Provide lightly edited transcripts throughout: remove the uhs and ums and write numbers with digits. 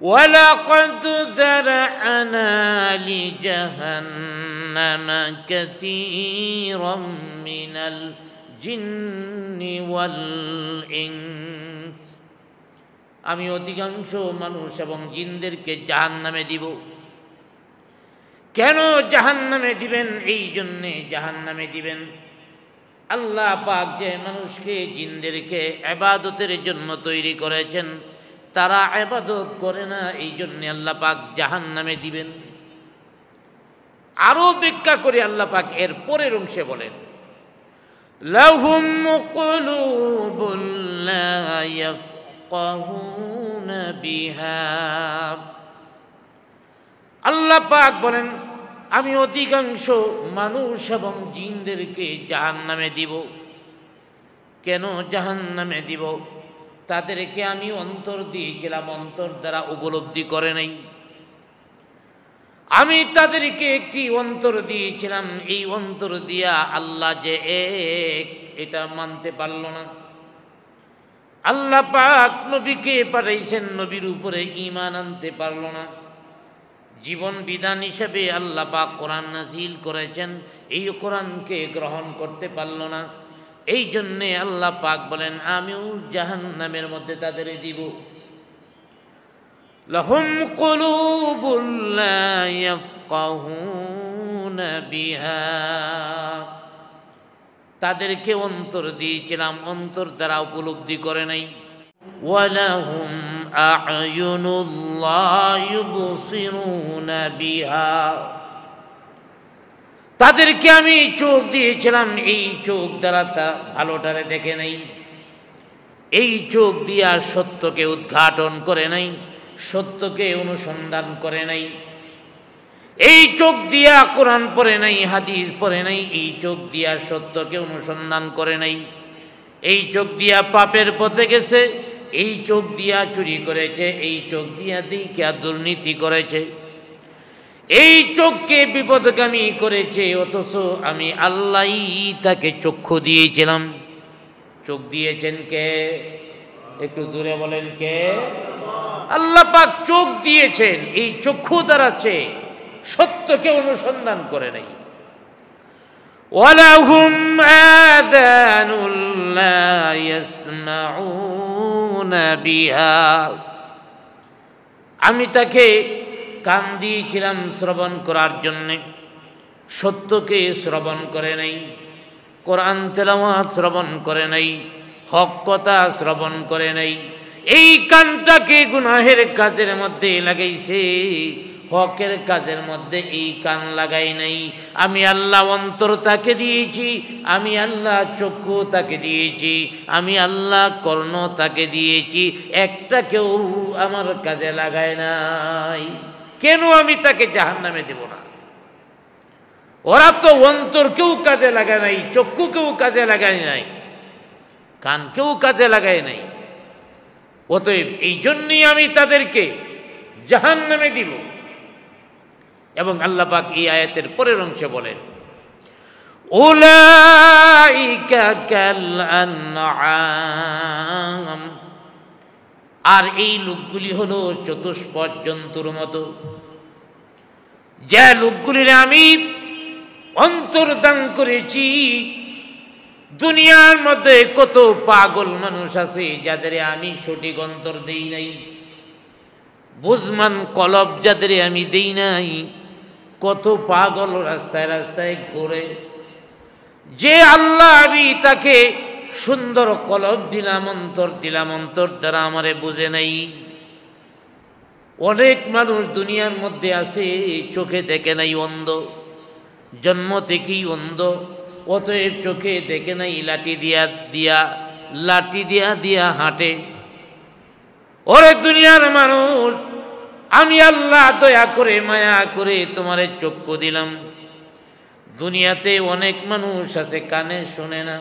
ওয়ালাকাদ যারআনা লিজাহান্নামা কাসীরাম মিনাল জিন্নি ওয়াল ইনস। আমি অধিকাংশ মানুষ এবং জিনদেরকে জাহান্নামে দিব। কেন জাহান্নামে দিবেন? এই জন্যে জাহান্নামে দিবেন, আল্লাহ পাক যে মানুষকে জিনদেরকে ইবাদতের জন্য তৈরি করেছেন, তারা ইবাদত করে না, এই জন্যে আল্লাহ পাক জাহান্নামে দিবেন। আরো ব্যাখ্যা করে আল্লাহ পাক এর পরের অংশে বলেন, লাহুম কুলুবুন লা ইয়াফকাহুনা বিহা। আল্লাহ পাক বলেন, আমি অধিকাংশ মানুষ এবং জিনদেরকে জাহান্নামে দিব। কেন জাহান্নামে দিব? তাদেরকে আমি অন্তর দিয়েছিলাম, অন্তর দ্বারা উপলব্ধি করে নাই। আমি তাদেরকে একটি অন্তর দিয়েছিলাম, এই অন্তর দিয়া আল্লাহ যে এক, এটা মানতে পারল না। আল্লাহ পাক নবীকে পাঠাইছেন, নবীর উপরে ঈমান আনতে পারল না। জীবন বিধান হিসেবে আল্লাহ পাক কোরআন নাজিল করেছেন, এই কোরআনকে গ্রহণ করতে পারল না। এই জন্যে আল্লাহ পাক বলেন, আমিও জাহান্নামের মধ্যে তাদের দিব। লাহুম কুলুবুন লা ইয়াফকাহুনা বিহা। তাদেরকে অন্তর দিয়েছিলাম, অন্তর দ্বারা উপলব্ধি করে নাই। ওয়ালাহুম আ'য়ুনুন লা ইউবসিরুনা বিহা। তাদেরকে আমি চোখ দিয়েছিলাম, এই চোখ দ্বারা তা ভালোটারে দেখে নাই। এই চোখ দিয়া সত্যকে উদ্ঘাটন করে নাই, সত্যকে অনুসন্ধান করে নাই। এই চোখ দিয়া কোরআন পড়ে নাই, হাদিস পড়ে নাই। এই চোখ দিয়া সত্যকে অনুসন্ধান করে নাই। এই চোখ দিয়া পাপের পথে গেছে, এই চোখ দিয়া চুরি করেছে, এই চোখ দিয়া দিকে দুর্নীতি করেছে, এই চোখকে বিপদগামী করেছে। অথচ আমি আল্লাহই তাকে চক্ষু দিয়েছিলাম। চোখ দিয়েছেন কে? একটু জোরে বলেন কে? আল্লাহ পাক চোখ দিয়েছেন, এই চক্ষু দ্বারাছে সত্যকে অনুসন্ধান করে নাই। ওয়ালাহুম আযানুন লা ইয়াসমাউনা বিহা। আমি তাকে কান দিয়েছিলাম শ্রবণ করার জন্যে, সত্যকে শ্রবণ করে নাই, কোরআন তেলাওয়াত শ্রবণ করে নাই, হক কথা শ্রবণ করে নাই। এই কানটাকে গুনাহের কাজের মধ্যে লাগাইছে, হকের কাজের মধ্যে এই কান লাগাই নাই। আমি আল্লাহ অন্তর তাকে দিয়েছি, আমি আল্লাহ চক্ষু তাকে দিয়েছি, আমি আল্লাহ কর্ণ তাকে দিয়েছি, একটা কেউ আমার কাজে লাগায় নাই। কেন আমি তাকে জাহান্নামে দেব না? ওরা তো অন্তর কেউ কাজে লাগায় নাই, চক্ষু কেউ কাজে লাগায় নাই, কান কেউ কাজে লাগায় নাই। অতএব এই জন্যই আমি তাদেরকে জাহান্নামে দিব। এবং আল্লাহ পাক এই আয়াতের পরের অংশে বলেন, উলাইকা কাল আনআম। আর এই লোকগুলি হলো চতুষ্পদ জন্তুর মতো। যে লোকগুলির আমি অন্তর দান করেছি, দুনিয়ার মধ্যে কত পাগল মানুষ আছে যাদের আমি সঠিক অন্তর দেই নাই, বুঝমান কলব যাদের আমি দেই নাই। কত পাগল রাস্তায় রাস্তায় ঘুরে, যে আল্লাহ আমি তাকে সুন্দর কলব দিলাম, অন্তর দিলাম, অন্তর দ্বারা আমারে বুঝে নাই। অনেক মানুষ দুনিয়ার মধ্যে আছে চোখে দেখে নাই, অন্ধ, জন্ম থেকেই অন্ধ। অতএব চোখে দেখে নাই, লাঠি দিয়া হাঁটে। ওরে দুনিয়ার মানুষ, আমি আল্লাহ দয়া করে মায়া করে তোমারে চক্ষু দিলাম। দুনিয়াতে অনেক মানুষ আছে কানে শোনে না,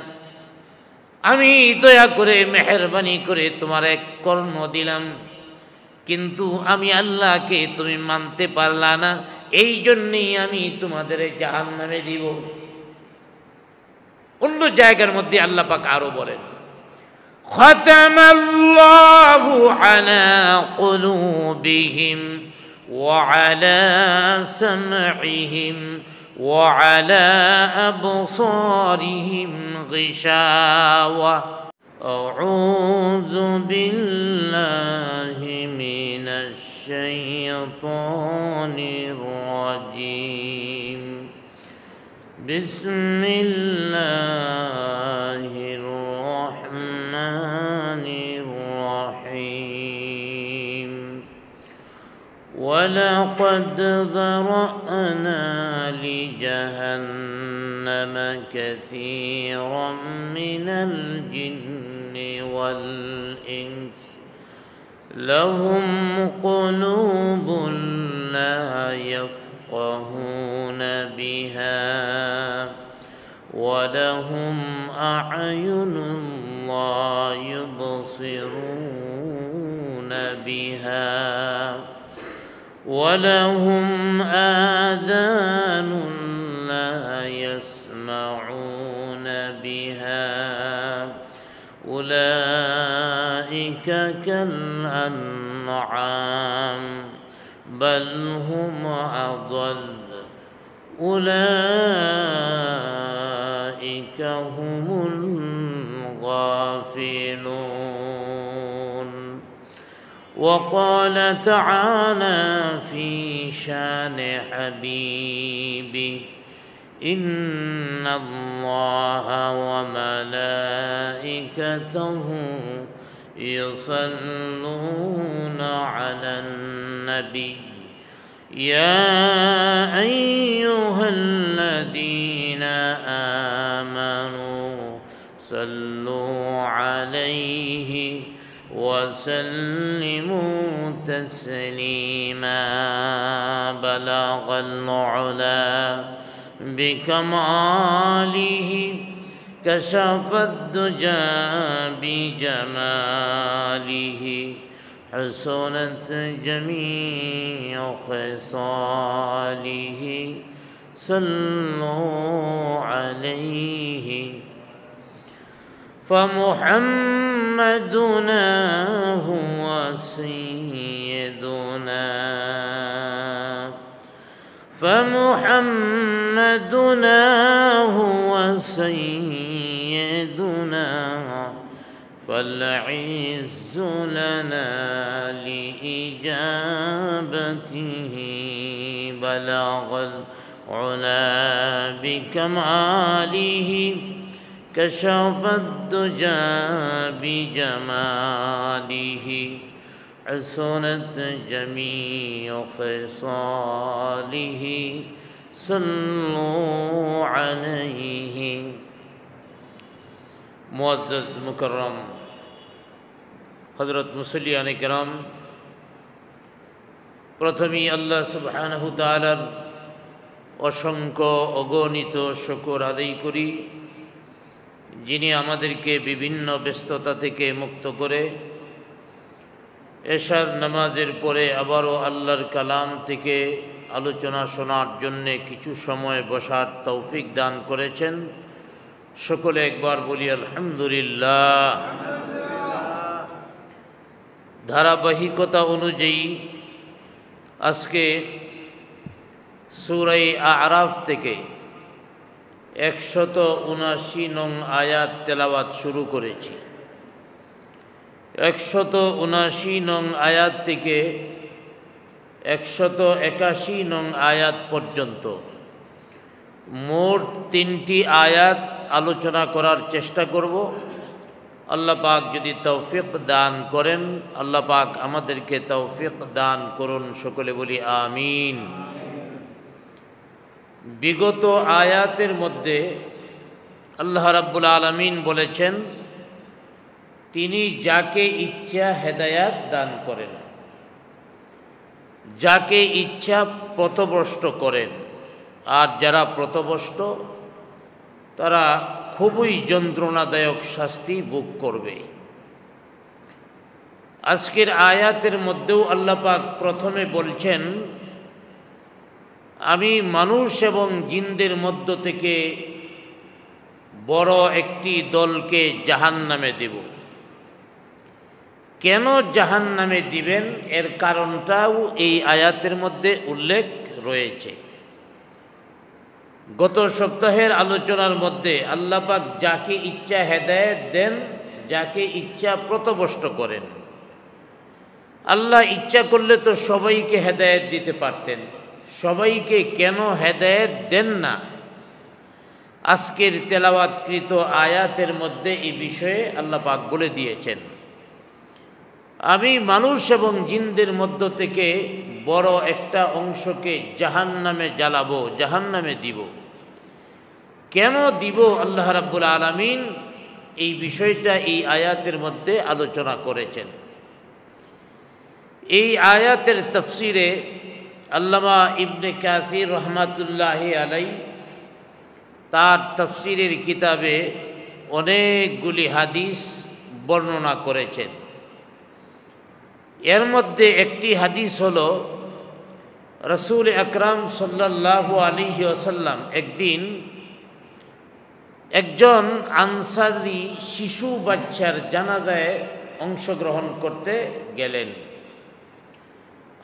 আমি দয়া করে মেহেরবানি করে তোমার এক কর্ণ দিলাম, কিন্তু আমি আল্লাহকে তুমি মানতে পারলা না, এই জন্যেই আমি তোমাদের জাহান্নামে দিব। অন্য জায়গার মধ্যে আল্লাহ পাক আরো বলেন, ختم الله على قلوبهم وعلى سمعهم وعلى أبصارهم غشاوة أعوذ بالله من الشيطان الرجيم بسم الله الرحمن الرحيم ولقد ذرأنا لجهنم كثيرا من الجن والإنس لهم قلوب لا يفقهون بها ولهم أعين لا يبصرون بها ولهم آذان لا يسمعون بها أولئك كالأنعام بل هم أضل أولئك هم الغافلون وقال تعالى في شان حبيبه إن الله وملائكته يصلون على النبي يا أيها الذين آمنوا صلوا عليه وسلموا تسليما بلغ العلا بكماله كشف الدجى بجماله حسنت جميع خصاله صلوا عليه فمحمدنا هو سيدنا فمحمدنا هو سيدنا فالعز لنا لإجابته بلغ العلا بكماله كشف الدجى بجماله حسنت جميع خصاله صلوا عليه মুআজ্জাজ মুকাররম হযরত মুসল্লিয়ানে কেরাম, প্রথমেই আল্লাহ সুবহানাহু তাআলার অসংখ্য অগণিত শুকর আদায় করি, যিনি আমাদেরকে বিভিন্ন ব্যস্ততা থেকে মুক্ত করে এশার নামাজের পরে আবারও আল্লাহর কালাম থেকে আলোচনা শোনার জন্যে কিছু সময় বসার তৌফিক দান করেছেন। সকলে একবার বলি আলহামদুলিল্লাহ। ধারাবাহিকতা অনুযায়ী আজকে সূরা আরাফ থেকে 179 নং আয়াত তেলাওয়াত শুরু করেছি। 179 নং আয়াত থেকে 181 নং আয়াত পর্যন্ত মোট 3টি আয়াত আলোচনা করার চেষ্টা করব। আল্লাহ পাক যদি তৌফিক দান করেন, আল্লাহ পাক আমাদেরকে তৌফিক দান করুন, সকলে বলি আমিন। বিগত আয়াতের মধ্যে আল্লাহ রাব্বুল আলামিন বলেছেন তিনি যাকে ইচ্ছা হেদায়াত দান করেন, যাকে ইচ্ছা পথভ্রষ্ট করেন, আর যারা পথভ্রষ্ট তারা খুবই যন্ত্রণাদায়ক শাস্তি ভোগ করবে। আজকের আয়াতের মধ্যেও আল্লাহ পাক প্রথমে বলছেন আমি মানুষ এবং জিনদের মধ্য থেকে বড় একটি দলকে জাহান্নামে দেব। কেন জাহান্নামে দিবেন এর কারণটাও এই আয়াতের মধ্যে উল্লেখ রয়েছে। গত সপ্তাহের আলোচনার মধ্যে আল্লাহ পাক যাকে ইচ্ছা হেদায়েত দেন, যাকে ইচ্ছা পথভ্রষ্ট করেন। আল্লাহ ইচ্ছা করলে তো সবাইকে হেদায়েত দিতে পারতেন, সবাইকে কেন হেদায়েত দেন না? আজকের তেলাওয়াতকৃত আয়াতের মধ্যে এই বিষয়ে আল্লাহ পাক বলে দিয়েছেন, আমি মানুষ এবং জিনদের মধ্য থেকে বড় একটা অংশকে জাহান্নামে জ্বালাবো, জাহান্নামে দিব। কেন দিব আল্লাহ রাব্বুল আলামিন এই বিষয়টা এই আয়াতের মধ্যে আলোচনা করেছেন। এই আয়াতের তাফসিরে আল্লামা ইবনে কাসির রহমাতুল্লাহি আলাইহি তার তাফসিরের কিতাবে অনেকগুলি হাদিস বর্ণনা করেছেন। এর মধ্যে একটি হাদিস হলো রাসূল আকরাম সাল্লাল্লাহু আলাইহি ওয়াসাল্লাম একদিন একজন আনসারী শিশু বাচ্চার জানাজায় অংশগ্রহণ করতে গেলেন।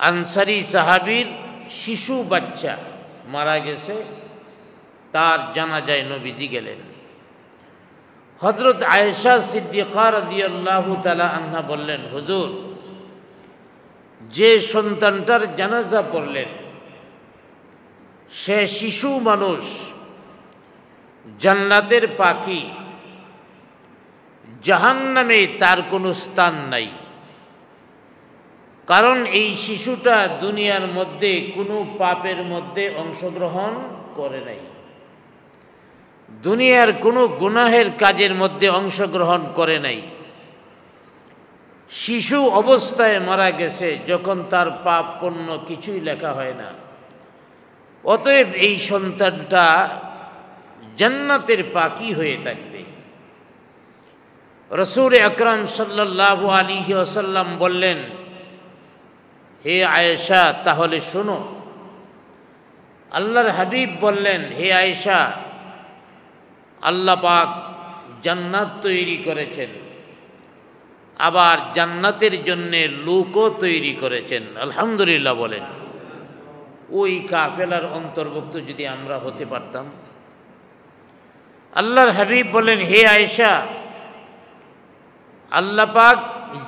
আনসারী সাহাবীর শিশু বাচ্চা মারা গেছে, তার জানাজায় নবীজি গেলেন। হযরত আয়েশা সিদ্দিকা রাদিয়াল্লাহু তাআলা আনহা বললেন, হুজুর, যে সন্তানটার জানাজা পড়লেন সে শিশু মানুষ, জান্নাতের পাখি, জাহান্নামে তার কোনো স্থান নাই। কারণ এই শিশুটা দুনিয়ার মধ্যে কোনো পাপের মধ্যে অংশগ্রহণ করে নাই, দুনিয়ার কোনো গুনাহের কাজের মধ্যে অংশগ্রহণ করে নাই। শিশু অবস্থায় মারা গেছে, যখন তার পাপ পুণ্য কিছুই লেখা হয় না। অতএব এই সন্তানটা জান্নাতের পাখি হয়ে থাকবে। রাসূল আকরাম সাল্লাল্লাহু আলাইহি ওয়াসাল্লাম বললেন, হে আয়েশা, তাহলে শোনো। আল্লাহর হাবিব বললেন, হে আয়েশা, আল্লাহ পাক জান্নাত তৈরি করেছেন, আবার জান্নাতের জন্যে লোকও তৈরি করেছেন। আলহামদুলিল্লাহ বলেন। ওই কাফেলার অন্তর্ভুক্ত যদি আমরা হতে পারতাম। আল্লাহর হাবিব বলেন, হে আয়েশা, আল্লাহ পাক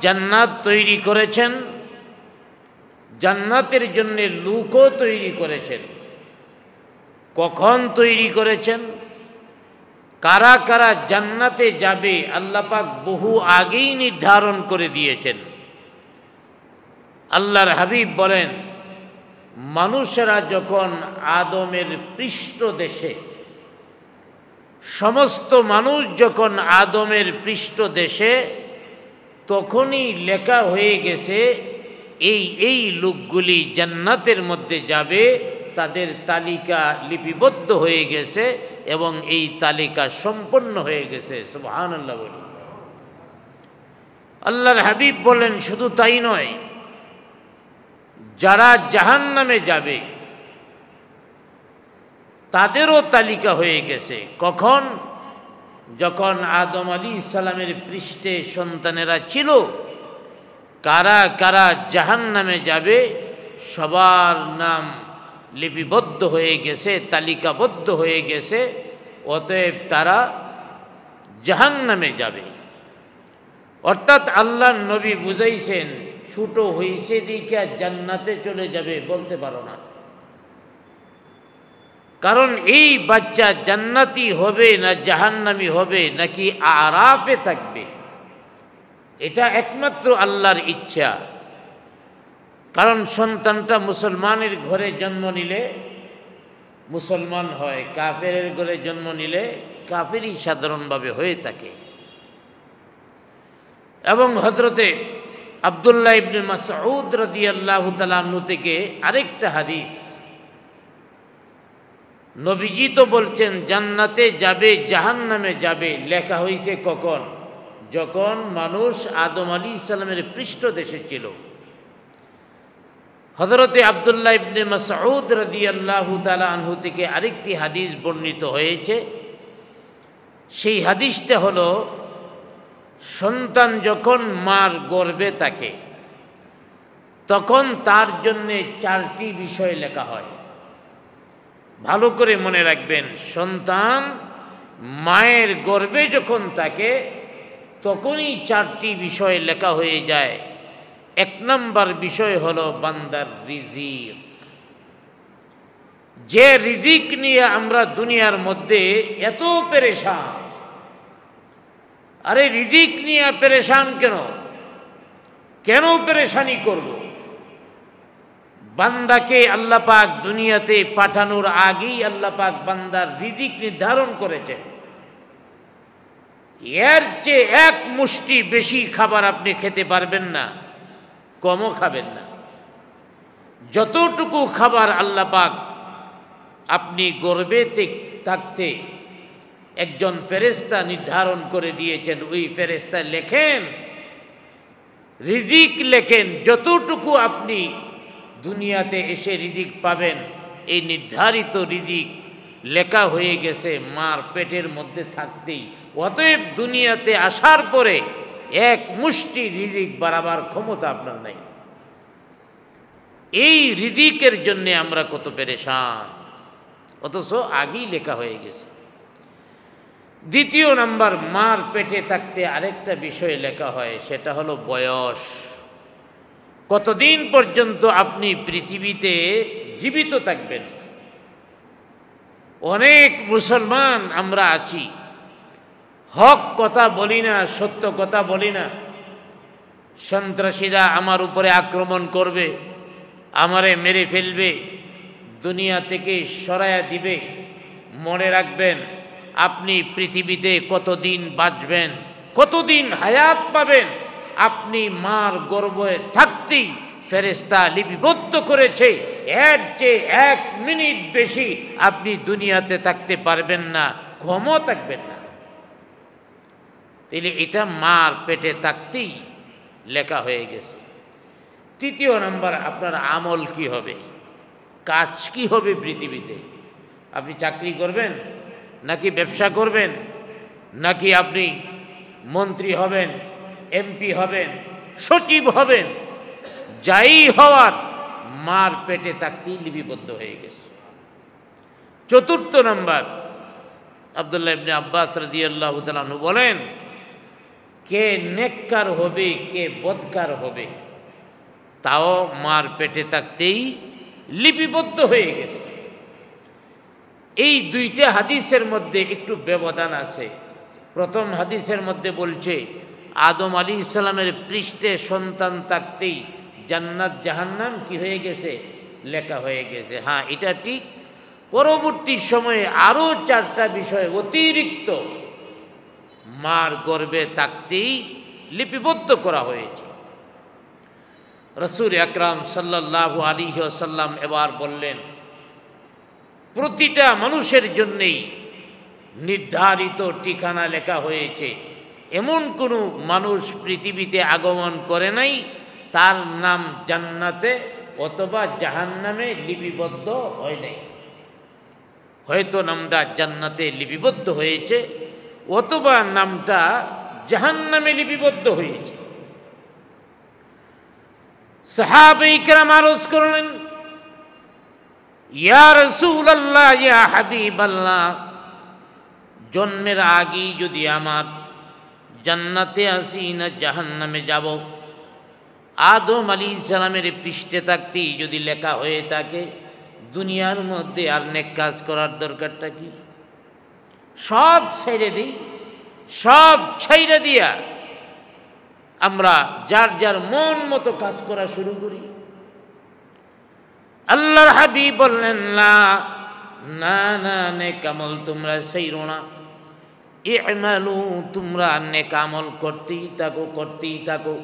জান্নাত তৈরি করেছেন, জান্নাতের জন্যে লোকও তৈরি করেছেন। কখন তৈরি করেছেন? কারা কারা জান্নাতে যাবে আল্লাহ পাক বহু আগেই নির্ধারণ করে দিয়েছেন। আল্লাহর হাবিব বলেন, মানুষেরা যখন আদমের পৃষ্ঠদেশে, সমস্ত মানুষ যখন আদমের পৃষ্ঠদেশে, তখনই লেখা হয়ে গেছে এই লোকগুলি জান্নাতের মধ্যে যাবে, তাদের তালিকা লিপিবদ্ধ হয়ে গেছে এবং এই তালিকা সম্পন্ন হয়ে গেছে। সুবহানাল্লাহ বলি। আল্লাহর হাবিব বলেন, শুধু তাই নয়, যারা জাহান্নামে যাবে তাদেরও তালিকা হয়ে গেছে। কখন? যখন আদম আলাইহিস সালামের পৃষ্ঠে সন্তানেরা ছিল, কারা কারা জাহান্নামে যাবে সবার নাম লিপিবদ্ধ হয়ে গেছে, তালিকাবদ্ধ হয়ে গেছে। অতএব তারা জাহান্নামে যাবে। অর্থাৎ আল্লাহর নবী বুঝাইছেন, ছোট হইছে দিকে জান্নাতে চলে যাবে বলতে পারো না। কারণ এই বাচ্চা জান্নাতি হবে না জাহান্নামী হবে নাকি আরাফে থাকবে, এটা একমাত্র আল্লাহর ইচ্ছা। কারণ সন্তানটা মুসলমানের ঘরে জন্ম নিলে মুসলমান হয়, কাফেরের ঘরে জন্ম নিলে কাফেরই সাধারণভাবে হয়ে থাকে। এবং হযরতে আব্দুল্লাহ ইবনে মাসউদ রাদিয়াল্লাহু তাআলা আনহু থেকে আরেকটা হাদিস, নবীজি তো বলছেন জান্নাতে যাবে জাহান্নামে যাবে, লেখা হয়েছে কখন? যখন মানুষ আদম আলাইহিস সালামের পৃষ্ঠদেশে ছিল। হযরতে আব্দুল্লাহ ইবনে মাসউদ রাদিয়াল্লাহু তাআলা আনহু থেকে আরেকটি হাদিস বর্ণিত হয়েছে। সেই হাদিসটা হলো, সন্তান যখন মার গর্ভে থাকে তখন তার জন্যে 4টি বিষয় লেখা হয়। ভালো করে মনে রাখবেন, সন্তান মায়ের গর্ভে যখন থাকে তখনই 4টি বিষয় লেখা হয়ে যায়। 1 নম্বর বিষয় হলো বান্দার রিজিক। যে রিজিক নিয়ে আমরা দুনিয়ার মধ্যে এত পেরেশান, আরে রিজিক নিয়ে পেরেশান কেন পেরেশানি করব? বান্দাকে আল্লাহ পাক দুনিয়াতে পাঠানোর আগেই আল্লাহ পাক বান্দার রিজিক নির্ধারণ করেছেন। এর চেয়ে 1 মুষ্টি বেশি খাবার আপনি খেতে পারবেন না, কমও খাবেন না। যতটুকু খাবার আল্লাহ পাক আপনি গর্ভে থাকতে একজন ফেরেশতা নির্ধারণ করে দিয়েছেন, ওই ফেরেশতা লেখেন, রিজিক লেখেন। যতটুকু আপনি দুনিয়াতে এসে রিজিক পাবেন, এই নির্ধারিত রিজিক লেখা হয়ে গেছে মার পেটের মধ্যে থাকতেই। অতএব দুনিয়াতে আসার পরে 1 মুষ্টি রিজিক বাড়াবার ক্ষমতা আপনার নাই। এই রিজিকের জন্যে আমরা কত পেরেশান, অথচ আগেই লেখা হয়ে গেছে। দ্বিতীয় নাম্বার, মার পেটে থাকতে আরেকটা বিষয় লেখা হয়, সেটা হলো বয়স। কতদিন পর্যন্ত আপনি পৃথিবীতে জীবিত থাকবেন। অনেক মুসলমান আমরা আছি, হক কথা বলি না, সত্য কথা বলি না। সন্ত্রাসীরা আমার উপরে আক্রমণ করবে, আমারে মেরে ফেলবে, দুনিয়া থেকে সরায়া দিবে। মনে রাখবেন, আপনি পৃথিবীতে কতদিন বাঁচবেন, কতদিন হায়াত পাবেন, আপনি মার গর্ভে থাকতেই ফেরেশতা লিপিবদ্ধ করেছে। এর চেয়ে 1 মিনিট বেশি আপনি দুনিয়াতে থাকতে পারবেন না, কমও থাকবেন না। তাহলে এটা মার পেটে থাকতেই লেখা হয়ে গেছে। তৃতীয় নাম্বার, আপনার আমল কি হবে, কাজ কি হবে পৃথিবীতে। আপনি চাকরি করবেন, নাকি ব্যবসা করবেন, নাকি আপনি মন্ত্রী হবেন, এমপি হবেন, সচিব হবেন, যাই হওয়ার মার পেটে থাকতেই লিপিবদ্ধ হয়ে গেছে। চতুর্থ নাম্বার, আব্দুল্লাহ ইবনে আব্বাস রাদিয়াল্লাহু তাআলা আনহু বলেন, কে নেককার হবে কে বদকার হবে তাও মার পেটে থাকতেই লিপিবদ্ধ হয়ে গেছে। এই 2টা হাদিসের মধ্যে একটু ব্যবধান আছে। প্রথম হাদিসের মধ্যে বলছে আদম আলাইহিস সালামের পৃষ্ঠে সন্তান থাকতেই জান্নাত জাহান্নাম কি হয়ে গেছে, লেখা হয়ে গেছে। হ্যাঁ, এটা ঠিক। পরবর্তী সময়ে আরও 4টা বিষয় অতিরিক্ত মার গর্ভে থাকতেই লিপিবদ্ধ করা হয়েছে। রাসূল আকরাম সাল্লাল্লাহু আলাইহি ওয়াসাল্লাম এবার বললেন, প্রতিটা মানুষের জন্যেই নির্ধারিত ঠিকানা লেখা হয়েছে। এমন কোনো মানুষ পৃথিবীতে আগমন করে নাই তার নাম জান্নাতে অথবা জাহান্নামে লিপিবদ্ধ হয় নাই। হয়তো নামটা জান্নাতে লিপিবদ্ধ হয়েছে অথবা নামটা জাহান্নামে লিপিবদ্ধ হয়েছে। সাহাবায়ে কেরাম আরজ করলেন, ইয়া রাসূলুল্লাহ, ইয়া হাবিবাল্লাহ, জন্মের আগেই যদি আমার জান্নাতে আসি না জাহান্নামে যাব? আদম আলাইহিস সালামের পৃষ্ঠে থাকতেই যদি লেখা হয়ে থাকে, দুনিয়ার মধ্যে আর নেক কাজ করার দরকারটা কি? সব ছেড়ে দিই, সব ছেড়ে দিয়া আমরা যার যার মন মতো কাজ করা শুরু করি। আল্লাহর হাবিব বললেন, না না না, নেক আমল তোমরা ছাইরো না, ইমালু, তোমরা নেক আমল করতেই থাকো, করতেই থাকো।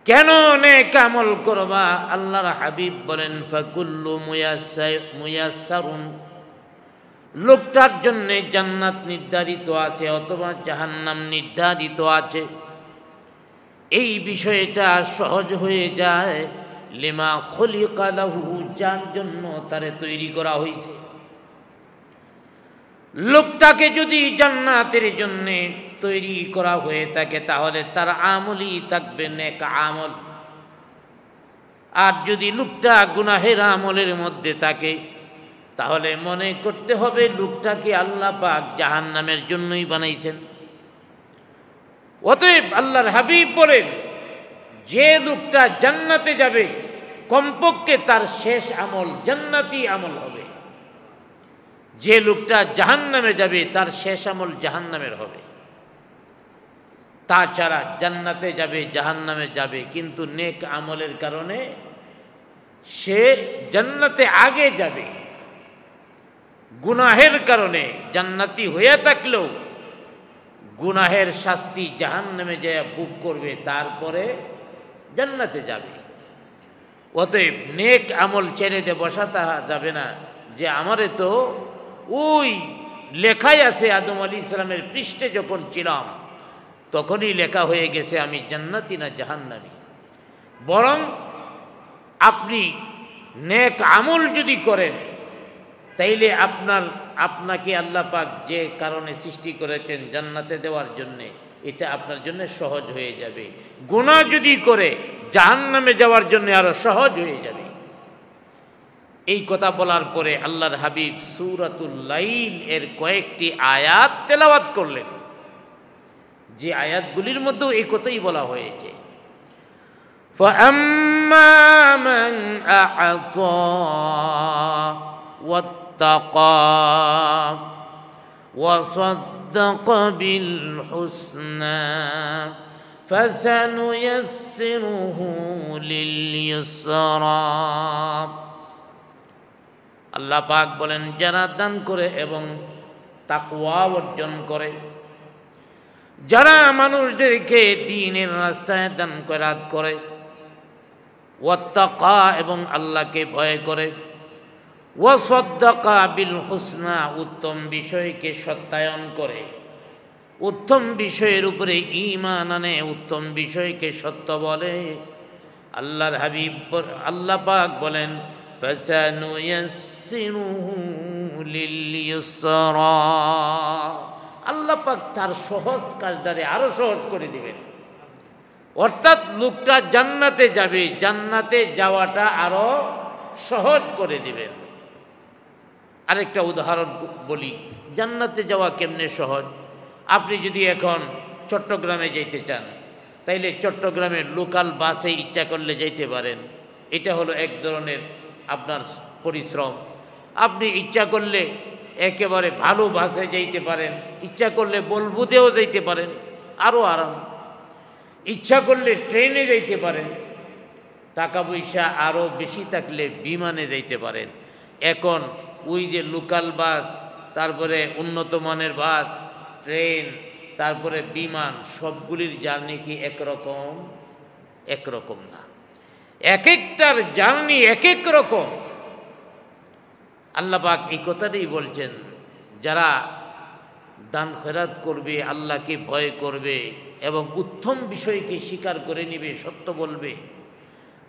কেন নেক আমল করবা? আল্লাহর হাবিব বলেন, ফাকুল্লু মুয়াসসারুন, লোকটার জন্য জান্নাত নির্ধারিত আছে অথবা জাহান্নাম নির্ধারিত আছে। এই বিষয়টা সহজ হয়ে যায় লিমা খুলিকা লাহু, যার জন্য তারে তৈরি করা হয়েছে। লোকটাকে যদি জান্নাতের জন্যে তৈরি করা হয়ে থাকে তাহলে তার আমলই থাকবে নেক আমল। আর যদি লোকটা গুনাহের আমলের মধ্যে থাকে তাহলে মনে করতে হবে লোকটাকে আল্লাহ পাক জাহান্নামের জন্যই বানাইছেন। অতএব আল্লাহর হাবিব বলেন যে লোকটা জান্নাতে যাবে কমপক্ষে তার শেষ আমল জান্নাতি আমল হবে, যে লোকটা জাহান্নামে যাবে তার শেষ আমল জাহান্নামের হবে। তাছাড়া জান্নাতে যাবে জাহান্নামে যাবে কিন্তু নেক আমলের কারণে সে জান্নাতে আগে যাবে। গুনাহের কারণে জান্নাতি হয়ে থাকলেও গুনাহের শাস্তি জাহান্নামে যায় ভোগ করবে, তারপরে জান্নাতে যাবে। অতএব নেক আমল ছেড়ে দিয়ে বসাতে যাবে না যে আমারে তো ওই লেখাই আছে আদম আলাইহিস সালামের পৃষ্ঠে যখন ছিলাম তখনই লেখা হয়ে গেছে আমি জান্নাতি না জাহান্নামী। বরং আপনি নেক আমল যদি করেন তাইলে আপনাকে আল্লাহ পাক যে কারণে সৃষ্টি করেছেন জান্নাতে দেওয়ার জন্যে এটা আপনার জন্য সহজ হয়ে যাবে। গুনাহ যদি করে জাহান্নামে যাওয়ার জন্য আরো সহজ হয়ে যাবে। এই কথা বলার পরে আল্লাহর হাবিব সূরাতুল লাইল এর কয়েকটি আয়াত তেলাওয়াত করলেন, যে আয়াতগুলির মধ্যেও এই কথাই বলা হয়েছে। فَأَمَّا مَنْ أَعْطَى وَاتَّقَى وَصَدَّقَ بِالْحُسْنَى فَسَنُيَسِّرُهُ لِلْيُسْرَى। আল্লাহ পাক বলেন যারা দান করে এবং তাকওয়া অর্জন করে, যারা মানুষদেরকে দ্বীনের রাস্তায় দান খয়রাত করে, ওয়াত্তাকা এবং আল্লাহকে ভয় করে, ওয়াসাদ্দাকা বিল হুসনা উত্তম বিষয়কে সত্যায়ন করে, উত্তম বিষয়ের উপরে ঈমান আনে, উত্তম বিষয়কে সত্য বলে, আল্লাহর হাবিব আল্লাহ পাক বলেন ফাসানুয়াসসিরুহু লিল ইউসরা। আল্লাহ পাক তার সহজ কাজটারে আরো সহজ করে দিবেন। অর্থাৎ লোকটা জান্নাতে যাবে, জান্নাতে যাওয়াটা আরো সহজ করে দিবেন। আরেকটা উদাহরণ বলি, জান্নাতে যাওয়া কেমনে সহজ। আপনি যদি এখন চট্টগ্রামে যেতে চান তাইলে চট্টগ্রামের লোকাল বাসে ইচ্ছা করলে যেতে পারেন। এটা হলো এক ধরনের আপনার পরিশ্রম। আপনি ইচ্ছা করলে একেবারে ভালো বাসে যাইতে পারেন, ইচ্ছা করলে বলবুতেও যাইতে পারেন, আরও আরাম। ইচ্ছা করলে ট্রেনে যাইতে পারেন, টাকা পয়সা আরও বেশি থাকলে বিমানে যাইতে পারেন। এখন ওই যে লোকাল বাস, তারপরে উন্নত মানের বাস, ট্রেন, তারপরে বিমান, সবগুলির জার্নি কি একরকম? একরকম না। এক একটার জার্নি এক এক রকম। আল্লাহ পাক এই কথাটাই বলছেন, যারা দান খয়রাত করবে, আল্লাহকে ভয় করবে এবং উত্তম বিষয়কে স্বীকার করে নিবে, সত্য বলবে,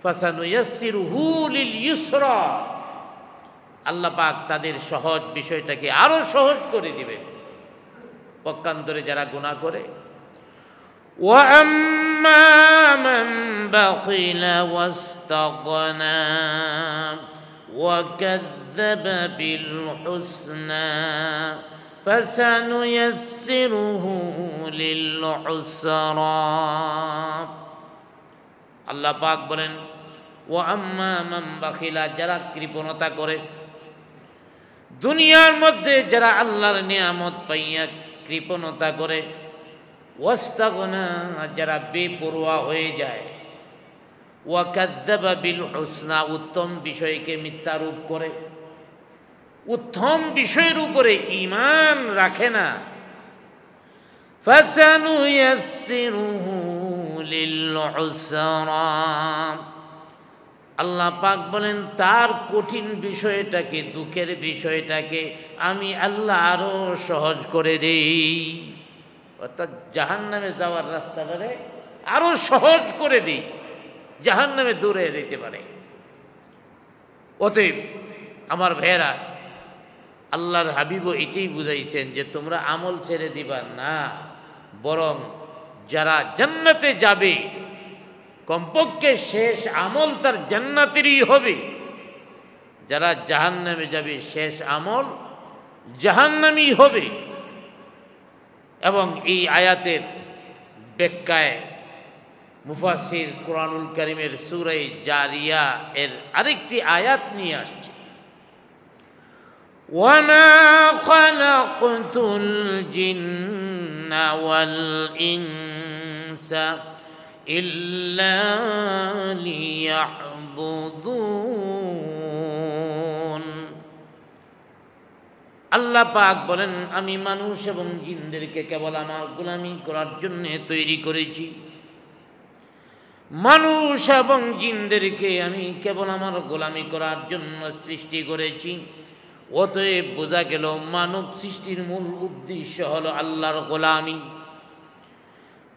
ফাসানুয়াসসিরুহু লিল ইউসরা, আল্লাহ পাক তাদের সহজ বিষয়টাকে আরো সহজ করে দিবেন। পক্ষান্তরে যারা গুনাহ করে, ওয়া আম্মা মান বাখিলা ওয়াস্তাগনা ওয়া কাযযাবা বিল হুসনা ফাসানুয়াসসিরুহু লিল উসরা। আল্লাহ পাক বলেন ওয়া আম্মা মান বাখিলা, যারা কৃপণতা করে, দুনিয়ার মধ্যে যারা আল্লাহর নিয়ামত পাইয়া কৃপণতা করে, ওয়াস্তাগনা, যারা বেপরোয়া হয়ে যায়, ওয়া কাযযাবা বিল হুসনা, উত্তম বিষয়কে মিথ্যারূপ করে, উত্তম বিষয়ের উপরে ঈমান রাখে না, ফাসানুয়াসসিরুহু লিল উসরা। আল্লাহ পাক বলেন তার কঠিন বিষয়টাকে, দুঃখের বিষয়টাকে আমি আল্লাহ আরো সহজ করে দেই। অর্থাৎ জাহান্নামে যাওয়ার রাস্তাটারে আরো সহজ করে দিই, জাহান্নামে দূরে যেতে পারে। অতএব আমার ভাইয়েরা, আল্লাহর হাবিবও এটাই বুঝাইছেন যে তোমরা আমল ছেড়ে দিবা না, বরং যারা জান্নাতে যাবে কমপক্ষে শেষ আমল তার জান্নাতেরই হবে, যারা জাহান্নামে যাবে শেষ আমল জাহান্নামী হবে। এবং এই আয়াতের ব্যাখ্যায় মুফাসসির কুরআনুল কারীমের সূরা জারিয়া এর আরেকটি আয়াত নিয়ে আসছে, ওয়ামা খালাকতুল জিন্না ওয়াল ইনসা ইল্লা লিয়াবুদুন। আল্লাহ পাক বলেন, আমি মানুষ এবং জিনদেরকে কেবল আমার গোলামি করার জন্য তৈরি করেছি। মানুষ এবং জিনদেরকে আমি কেবল আমার গোলামি করার জন্য সৃষ্টি করেছি। অতএব বোঝা গেল মানব সৃষ্টির মূল উদ্দেশ্য হলো আল্লাহর গোলামি।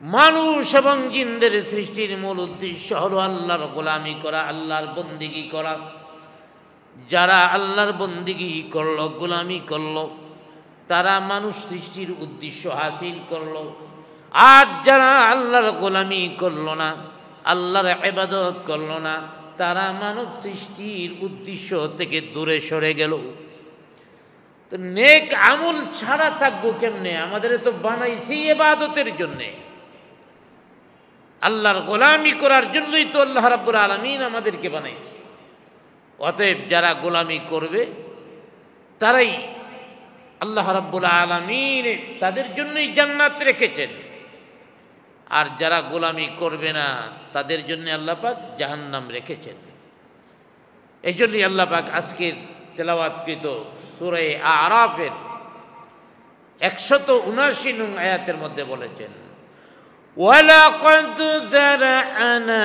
মানুষ এবং জিনদের সৃষ্টির মূল উদ্দেশ্য হলো আল্লাহর গোলামি করা, আল্লাহর বন্দিগি করা। যারা আল্লাহর বন্দিগি করলো, গোলামি করলো, তারা মানুষ সৃষ্টির উদ্দেশ্য হাসিল করলো। আর যারা আল্লাহর গোলামি করলো না, আল্লাহর ইবাদত করলো না, তারা মানব সৃষ্টির উদ্দেশ্য থেকে দূরে সরে গেল। তো নেক আমল ছাড়া থাকবো কেমনে? আমাদের তো বানাইছি ইবাদতের জন্যে, আল্লাহর গোলামি করার জন্যই তো আল্লাহ রাব্বুল আলামিন আমাদেরকে বানাইছে। অতএব যারা গোলামি করবে তারাই আল্লাহ রাব্বুল আলামিন তাদের জন্যই জান্নাত রেখেছেন। আর যারা গোলামি করবে না তাদের জন্য আল্লাহ পাক জাহান্নাম রেখেছেন। এই জন্যই আল্লাহ পাক আজকের তেলাওয়াতকৃত সূরা আরাফের 179 নং আয়াতের মধ্যে বলেছেন, ওয়ালাকাদ যারআনা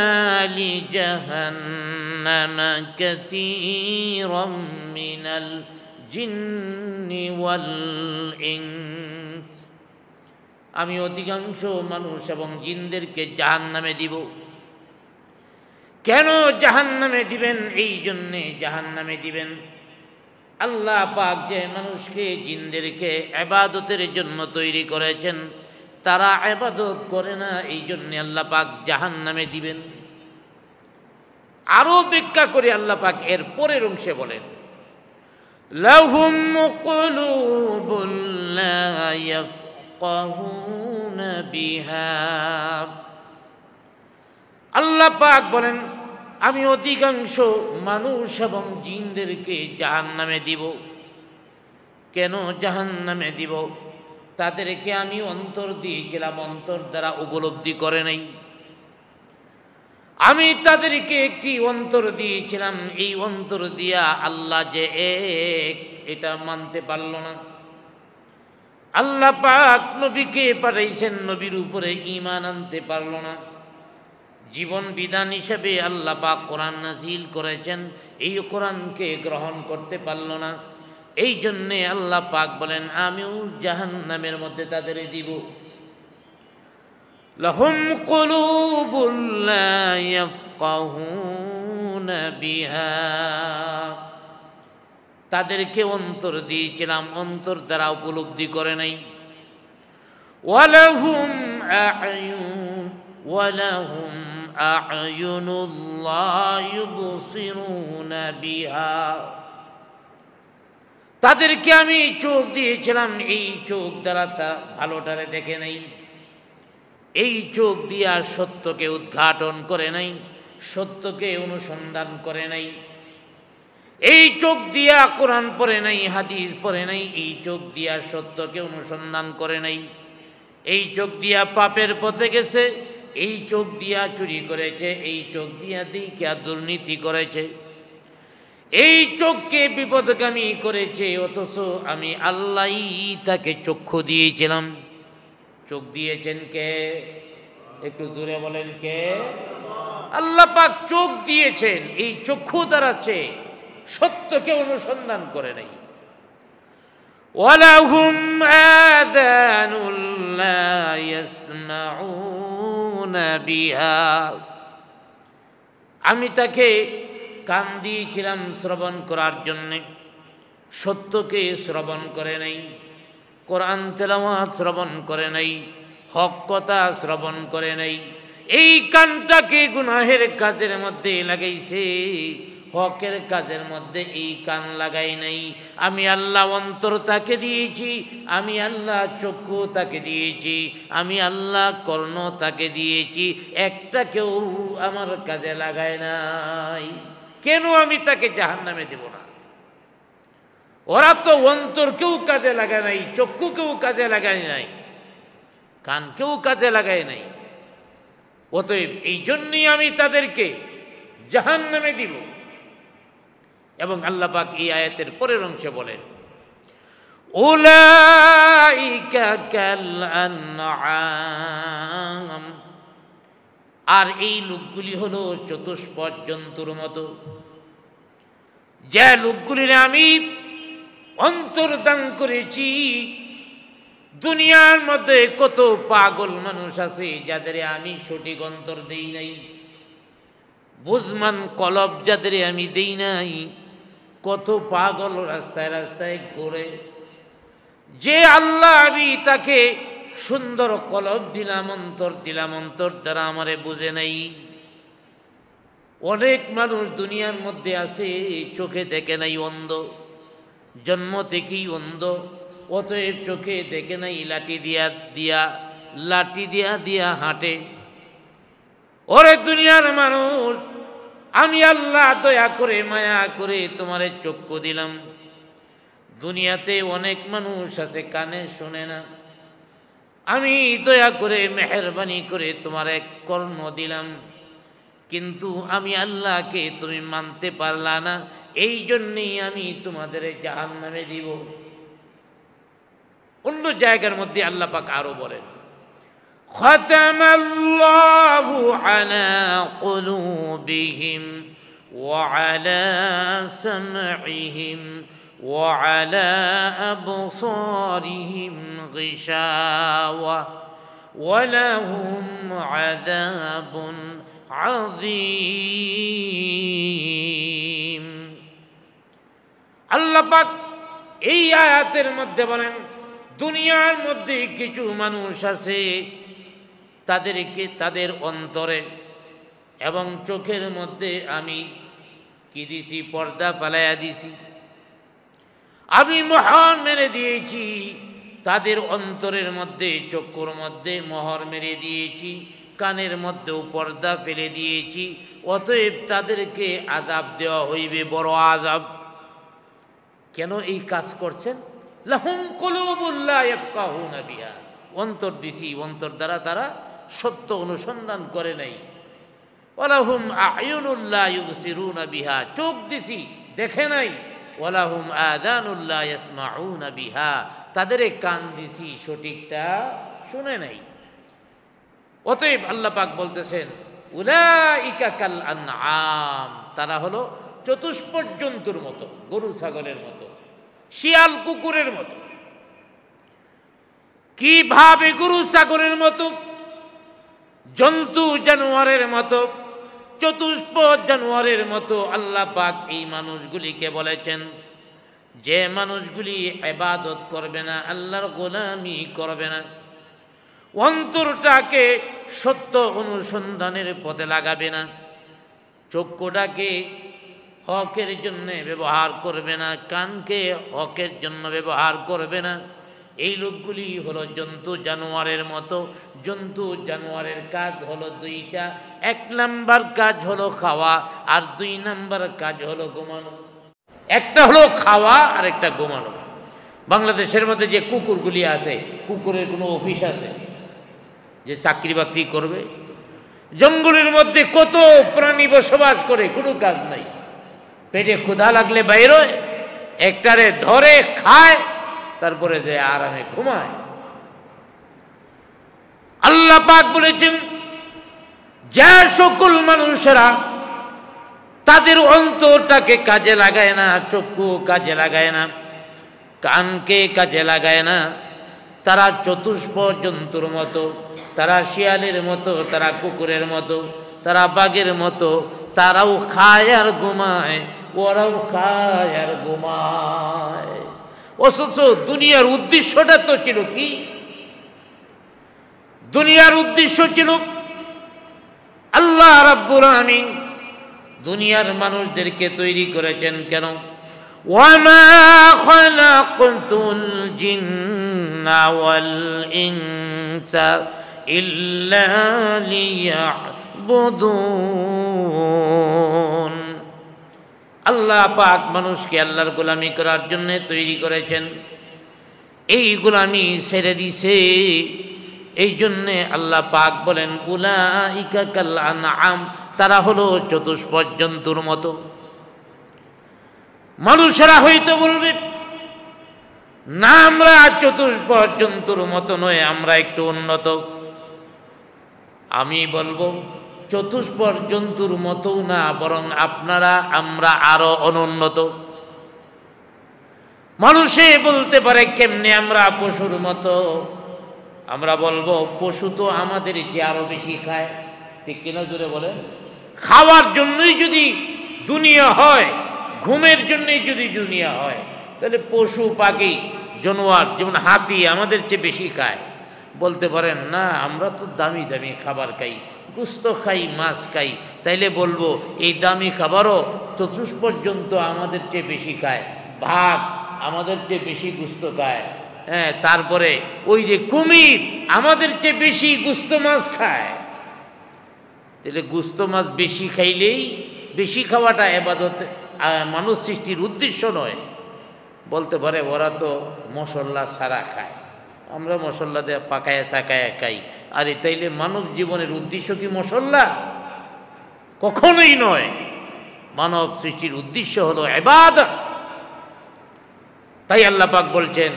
লিজাহান্নামা কাসীরাম মিনাল জিন্নি ওয়াল ইনস। আমি অধিকাংশ মানুষ এবং জিনদেরকে জাহান্নামে দিব। কেন জাহান্নামে দিবেন? এই জন্যে জাহান্নামে দিবেন, আল্লাহ পাক যে মানুষকে জিনদেরকে ইবাদতের জন্য তৈরি করেছেন, তারা ইবাদত করে না, এই জন্যে আল্লাহ পাক জাহান্নামে দিবেন। আরো ব্যাখ্যা করে আল্লাহ পাক এর পরের অংশে বলেন, লাহুম কুলুবুন লা ইয়াফকাহুনা বিহা। আল্লাহ পাক বলেন, আমি অধিকাংশ মানুষ এবং জিনদেরকে জাহান্নামে দিব। কেন জাহান্নামে দিব? তাদেরকে আমি অন্তর দিয়েছিলাম, অন্তর দ্বারা উপলব্ধি করে নাই। আমি তাদেরকে একটি অন্তর দিয়েছিলাম, এই অন্তর দিয়া আল্লাহ যে এক এটা মানতে পারল না। আল্লাহ পাক নবীকে পাঠাইছেন, নবীর উপরে ঈমান আনতে পারল না। জীবন বিধান হিসেবে আল্লাহ পাক কোরআন নাজিল করেছেন, এই কোরআনকে গ্রহণ করতে পারল না। এই জন্যে আল্লাহ পাক বলেন, আমিও জাহান্নামের মধ্যে তাদের দিব। লাহুম কুলুবুন লা ইয়াফকাহুনা বিহা। তাদেরকে অন্তর দিয়েছিলাম, অন্তর দ্বারা উপলব্ধি করে নাই। ওয়ালাহুম আ'য়ুন ওয়ালাহুম আ'য়ুনুন লা ইউবসিরুনা বিহা। তাদেরকে আমি চোখ দিয়েছিলাম, এই চোখ দ্বারা তা ভালোটারে দেখে নাই। এই চোখ দিয়া সত্যকে উদ্ঘাটন করে নাই, সত্যকে অনুসন্ধান করে নাই। এই চোখ দিয়া কোরআন পড়ে নাই, হাদিস পড়ে নাই। এই চোখ দিয়া সত্যকে অনুসন্ধান করে নাই। এই চোখ দিয়া পাপের পথে গেছে, এই চোখ দিয়া চুরি করেছে, এই চোখ দিয়া দিকে দুর্নীতি করেছে, এই চোখকে বিপদগামী করেছে। অথচ আমি আল্লাহই তাকে চক্ষু দিয়েছিলাম। চোখ দিয়েছেন কে? একটু জোরে বলেন কে? আল্লাহ পাক চোখ দিয়েছেন, এই চক্ষু দ্বারাছে সত্যকে অনুসন্ধান করে নাই। ওয়ালাহুম আযানুন লা ইয়াসমাউনা বিহা। আমি তাকে কান দিয়েছিলাম শ্রবণ করার জন্যে, সত্যকে শ্রবণ করে নাই, কোরআন তেলাওয়াত শ্রবণ করে নাই, হক কথা শ্রবণ করে নাই। এই কানটাকে গুনাহের কাজের মধ্যে লাগাইছে, হকের কাজের মধ্যে এই কান লাগাই নাই। আমি আল্লাহ অন্তর তাকে দিয়েছি, আমি আল্লাহ চক্ষু তাকে দিয়েছি, আমি আল্লাহ কর্ণ তাকে দিয়েছি, একটা কেউ আমার কাজে লাগায় নাই। কেন আমি তাকে জাহান্নামে দেব না? ওরা তো অন্তর কেউ কাজে লাগায় নাই, চক্ষু কেউ কাজে লাগায় নাই, কান কেউ কাজে লাগায় নাই। অতএব এই জন্যই আমি তাদেরকে জাহান্নামে দিব। এবং আল্লাহ পাক এই আয়াতের পরের অংশে বলেন, উলাইকা কাল আনআম, আর এই লোকগুলি হলো চতুষ্পদ জন্তুর মতো। যে লোকগুলির আমি অন্তর দান করেছি, দুনিয়ার মধ্যে কত পাগল মানুষ আছে যাদের আমি সঠিক অন্তর দেই নাই, বুঝমান কলব যাদের আমি দেই নাই। কত পাগল রাস্তায় রাস্তায় ঘুরে, যে আল্লাহ আমি তাকে সুন্দর কলব দিলাম, অন্তর দিলাম, অন্তর দ্বারা আমারে বুঝে নাই। অনেক মানুষ দুনিয়ার মধ্যে আছে চোখে দেখে নাই, অন্ধ, জন্ম থেকেই অন্ধ। অতএব চোখে দেখে নাই, লাঠি দিয়া হাঁটে। ওরে দুনিয়ার মানুষ, আমি আল্লাহ দয়া করে মায়া করে তোমারে চক্ষু দিলাম। দুনিয়াতে অনেক মানুষ আছে কানে শোনে না, আমি দয়া করে মেহেরবানি করে তোমার এক কর্ণ দিলাম, কিন্তু আমি আল্লাহকে তুমি মানতে পারলা না, এই জন্যেই আমি তোমাদের জাহান্নামে দিব। অন্য জায়গার মধ্যে আল্লাহ পাক আরো বলেন, খাতামাল্লাহু আলা কুলুবিহিম ওয়া আলা সামঈহিম ওয়া আলা আবসারিহিম গিশাওয়া ওয়া লাহুম আযাবুন আযীম। আল্লাহ পাক এই আয়াতের মধ্যে বলেন, দুনিয়ার মধ্যে কিছু মানুষ আছে তাদেরকে তাদের অন্তরে এবং চোখের মধ্যে আমি কি দিছি? পর্দা ফালাইয়া দিছি, আমি মোহর মেরে দিয়েছি। তাদের অন্তরের মধ্যে, চক্ষুর মধ্যে মোহর মেরে দিয়েছি, কানের মধ্যেও পর্দা ফেলে দিয়েছি। অতএব তাদেরকে আযাব দেওয়া হইবে, বড় আযাব। কেন এই কাজ করছেন? লাহুম কুলুবুন লা ইয়াফকাহুনা বিহা, অন্তর দিছি, অন্তর দ্বারা তারা সত্য অনুসন্ধান করে নাই। ওয়ালাহুম আ'য়ুনুন লা ইউবসিরুনা বিহা, চোখ দিছি দেখে নাই। ওয়ালাহুম আযানুন লা ইয়াসমাউনা বিহা, তাদের কান দিছি সঠিকটা শুনে নাই। অতএব আল্লাহ পাক বলতেছেন, উলাইকা কাল আনআম, তারা হলো চতুষ্পদ জন্তুর মতো, গরু ছাগলের মতো, শিয়াল কুকুরের মতো। কিভাবে গরু ছাগলের মতো, জন্তু জানোয়ারের মতো, চতুষ্পদ জানোয়ারের মতো? আল্লাহ পাক এই মানুষগুলিকে বলেছেন, যে মানুষগুলি ইবাদত করবে না, আল্লাহর গোলামি করবে না, অন্তরটাকে সত্য অনুসন্ধানের পথে লাগাবে না, চক্ষুটাকে হকের জন্য ব্যবহার করবে না, কানকে হকের জন্য ব্যবহার করবে না, এই লোকগুলি হলো জন্তু জানোয়ারের মতো। জন্তু জানোয়ারের কাজ হলো দুইটা, এক নাম্বার কাজ হলো খাওয়া, আর দুই নাম্বার কাজ হলো ঘুমানো। একটা হলো খাওয়া আর একটা ঘুমানো। বাংলাদেশের মধ্যে যে কুকুরগুলি আছে, কুকুরের কোনো অফিস আছে যে চাকরি বাকরি করবে? জঙ্গলের মধ্যে কত প্রাণী বসবাস করে, কোনো কাজ নাই, পেটে ক্ষুধা লাগলে বাইরে একটারে ধরে খায়, তারপরে যে আরামে ঘুমায়। আল্লাহ পাক বলেছেন, যে সকল মানুষেরা তাদের অন্তরটাকে কাজে লাগায় না, চক্ষু কাজে লাগায় না, কানকে কাজে লাগায় না, তারা চতুষ্পদ জন্তুর মতো, তারা শিয়ালের মতো, তারা কুকুরের মতো, তারা বাঘের মতো। তারাও খায় আর ঘুমায়, ওরাও খায় আর ঘুমায়। অথচ দুনিয়ার উদ্দেশ্যটা তো ছিল কি? দুনিয়ার উদ্দেশ্য ছিল আল্লাহ রাব্বুল আমিন দুনিয়ার মানুষদেরকে তৈরি করেছেন কেন? ওয়ামা খালাকতুল জিন্না ওয়াল ইনসা ইল্লা লিয়াবুদুন। আল্লাহ পাক মানুষকে আল্লাহর গোলামি করার জন্য তৈরি করেছেন। এই গোলামি ছেড়ে দিছে, এই জন্যে আল্লাহ পাক বলেন উলাইকা কাল আনআম, তারা হলো চতুষ্পদ জন্তুর মতো। মানুষেরা হয়তো বলবে না, আমরা চতুষ্পদ জন্তুর মতো নয়, আমরা একটু উন্নত। আমি বলবো চতুষ্পদ জন্তুর মতো না, বরং আমরা আরো অনুন্নত। মানুষে বলতে পারে কেমনে আমরা পশুর মতো? আমরা বলবো পশু তো আমাদের যে আরো বেশি খায়, ঠিক কিনা জোরে বলেন? খাওয়ার জন্যই যদি দুনিয়া হয়, ঘুমের জন্যই যদি দুনিয়া হয়, তাহলে পশু পাখি জানোয়ার যেমন হাতি আমাদের চেয়ে বেশি খায়। বলতে পারেন না, আমরা তো দামি দামি খাবার খাই, গোস্ত খাই, মাছ খাই, তাইলে বলবো এই দামি খাবারও চতুষ্পদ জন্তু আমাদের চেয়ে বেশি খায়। বাঘ আমাদের চেয়ে বেশি গোস্ত খায়, হ্যাঁ, তারপরে ওই যে কুমির আমাদের চেয়ে বেশি গোস্ত মাছ খায়। তাহলে গোস্ত মাছ বেশি খাইলেই, বেশি খাওয়াটা ইবাদত, মানুষ সৃষ্টির উদ্দেশ্য নয়। বলতে পারে ওরা তো মশলা ছাড়া খায়, আমরা মশলা দিয়ে পাকায়া থাকায়া খাই। আরে তাইলে মানব জীবনের উদ্দেশ্য কি মশলা? কখনোই নয়। মানব সৃষ্টির উদ্দেশ্য হলো ইবাদত। তাই আল্লাহ পাক বলছেন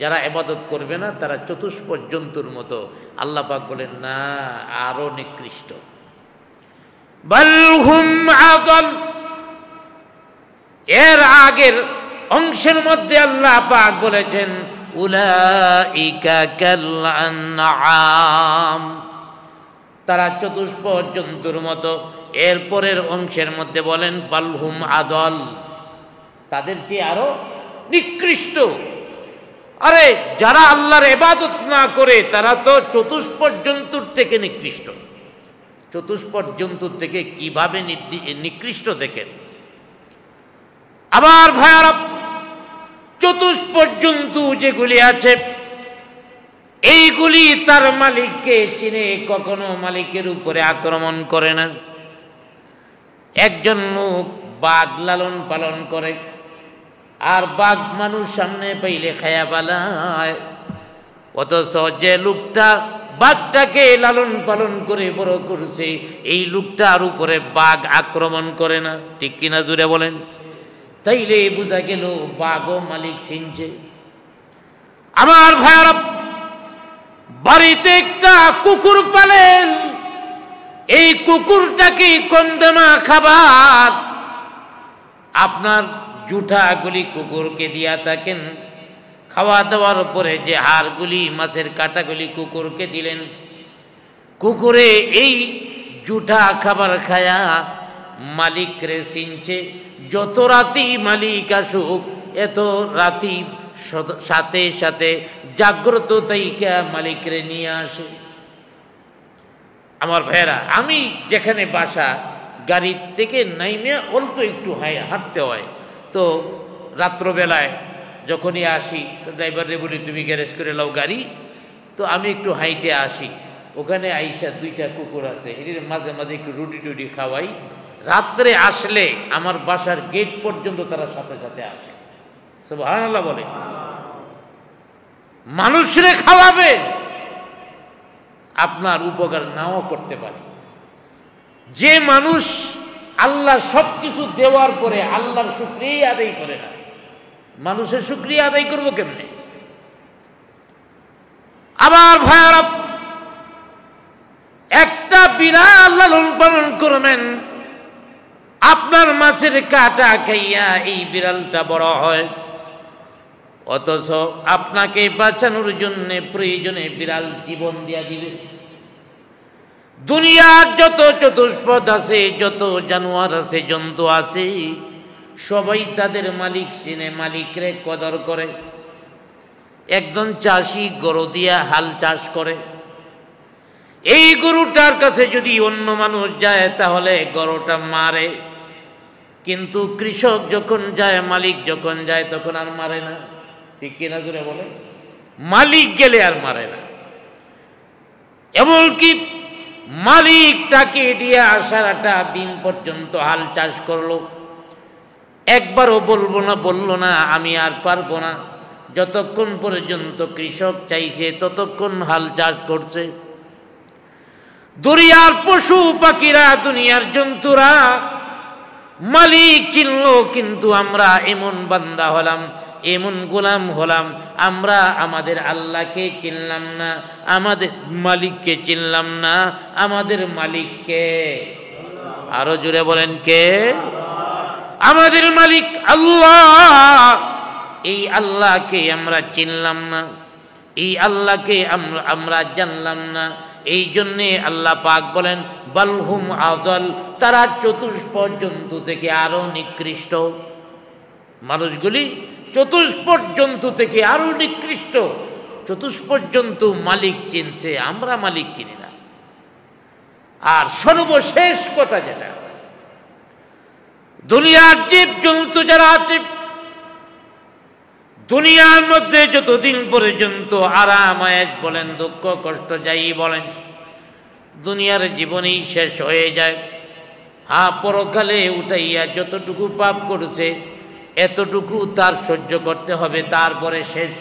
যারা ইবাদত করবে না তারা চতুষ্পদ জন্তুর মতো। আল্লাহ পাক বলেন না, আরো নিকৃষ্ট। বাল হুম আযাল, এর আগের অংশের মধ্যে আল্লাহ পাক বলেছেন উলাইকা কাল আনআম, তারা চতুষ্পদ জন্তুর মতো। এরপরের অংশের মধ্যে বলেন বাল হুম আযাল, তাদের চেয়ে আরো নিকৃষ্ট। আরে যারা আল্লাহর ইবাদত না করে তারা তো চতুষ্পদ জন্তুর থেকে নিকৃষ্ট। চতুষ্পদ জন্তুর থেকে কিভাবে নিকৃষ্ট দেখেন? আবার ভাইয়ারা, চতুষ্পদ জন্তু যেগুলি আছে এইগুলি তার মালিককে চিনে, কখনো মালিকের উপরে আক্রমণ করে না। একজন লোক বাঘ লালন পালন করে, আর বাঘ মানুষ সামনে পাইলে খায়া পালায়। অথচ যে লোকটা বাঘটাকে লালন পালন করে বড় করছে, এই লোকটার উপরে বাঘ আক্রমণ করে না, ঠিক কিনা জুড়ে বলেন? তাইলে বোঝা গেল বাঘও মালিক চিনছে। আমার ভাইয়ারা, বাড়িতে একটা কুকুর পালেন, এই কুকুরটাকে কন্দমা খাবার আপনার জুঠাগুলি কুকুরকে দিয়া থাকেন, খাওয়া দাওয়ার পরে যে হাড়গুলি, মাছের কাঁটাগুলি কুকুরকে দিলেন। কুকুরে এই জুঠা খাবার খায়া মালিকরে চিনছে। যত রাতি মালিক আসুক, এত রাতি সাথে সাথে জাগ্রত তাইকা মালিকরে নিয়ে আসে। আমার ভাইয়েরা, আমি যেখানে বাসা, গাড়ি থেকে নাইমে অল্প একটু হাঁটতে হয়। তো রাত্রবেলায় যখনই আসি, ড্রাইভারে বলি তুমি গ্যারেজ করে লাও গাড়ি, তো আমি একটু হাইটে আসি। ওখানে আইসা দুইটা কুকুর আছে, এর মাঝে মাঝে একটু রুটি টুটি খাওয়াই। রাত্রে আসলে আমার বাসার গেট পর্যন্ত তারা সাথে সাথে আসে। সুবহানাল্লাহ বলে। মানুষরে খাওয়াবে, আপনার উপকার নাও করতে পারে। যে মানুষ আল্লাহ সবকিছু দেওয়ার পরে আল্লাহর শুকরিয়া আদায় করে না, মানুষের শুকরিয়া আদায় করবো কেমনে? আবার ভাইয়ারা, একটা বিড়াল লালন পালন করবেন, আপনার মাছের কাঁটা খাইয়া এই বিড়ালটা বড় হয়, অথচ আপনাকে বাঁচানোর জন্য প্রয়োজনে বিড়াল জীবন দিয়া দিবে। দুনিয়ার যত চতুষ্পদ আছে, যত জানোয়ার আছে, জন্তু আছে, সবাই তাদের মালিক চিনে, মালিকরে কদর করে। একজন চাষি গরু দিয়া হাল চাষ করে, এই গরুটার কাছে যদি অন্য মানুষ যায় তাহলে গরুটা মারে, কিন্তু কৃষক যখন যায়, মালিক যখন যায়, তখন আর মারে না। ঠিক কিনা জোরে বলে? মালিক গেলে আর মারে না। এমনকি মালিক তাকে দিয়ে সারাটা দিন পর্যন্ত হাল চাষ করলো, একবারও বলল না আমি আর পারবো না। যতক্ষণ পর্যন্ত কৃষক চাইছে ততক্ষণ হাল চাষ করছে। দুনিয়ার পশু পাখিরা, দুনিয়ার জন্তুরা মালিক চিনল, কিন্তু আমরা এমন বান্দা হলাম, এমন গোলাম হলাম, আমরা আমাদের আল্লাহকে চিনলাম না, আমাদের মালিককে চিনলাম না। আমাদের মালিককে আরো জোরে বলেন কে? আমাদের মালিক আল্লাহ। এই আল্লাহকে আমরা চিনলাম না, এই আল্লাহকে আমরা জানলাম না। এই জন্যে আল্লাহ পাক বলেন বালহুম আদল, তারা চতুষ্পদ জন্তু থেকে আরো নিকৃষ্ট। মানুষগুলি চতুষ্পদ জন্তু থেকে আরো নিকৃষ্ট। চতুষ্পদ জন্তু মালিক চিনছে, আমরা মালিক চিনি না। আর সর্বশেষ কথা যেটা, দুনিয়ার জীব জন্তু যারা আছে, দুনিয়ার মধ্যে যতদিন পর্যন্ত আরাম আয়েশ বলেন, দুঃখ কষ্ট যাই বলেন, দুনিয়ার জীবনেই শেষ হয়ে যায়। পরকালে উঠাইয়া যতটুকু পাপ করেছে এতটুকু তার সহ্য করতে হবে, তারপরে শেষ।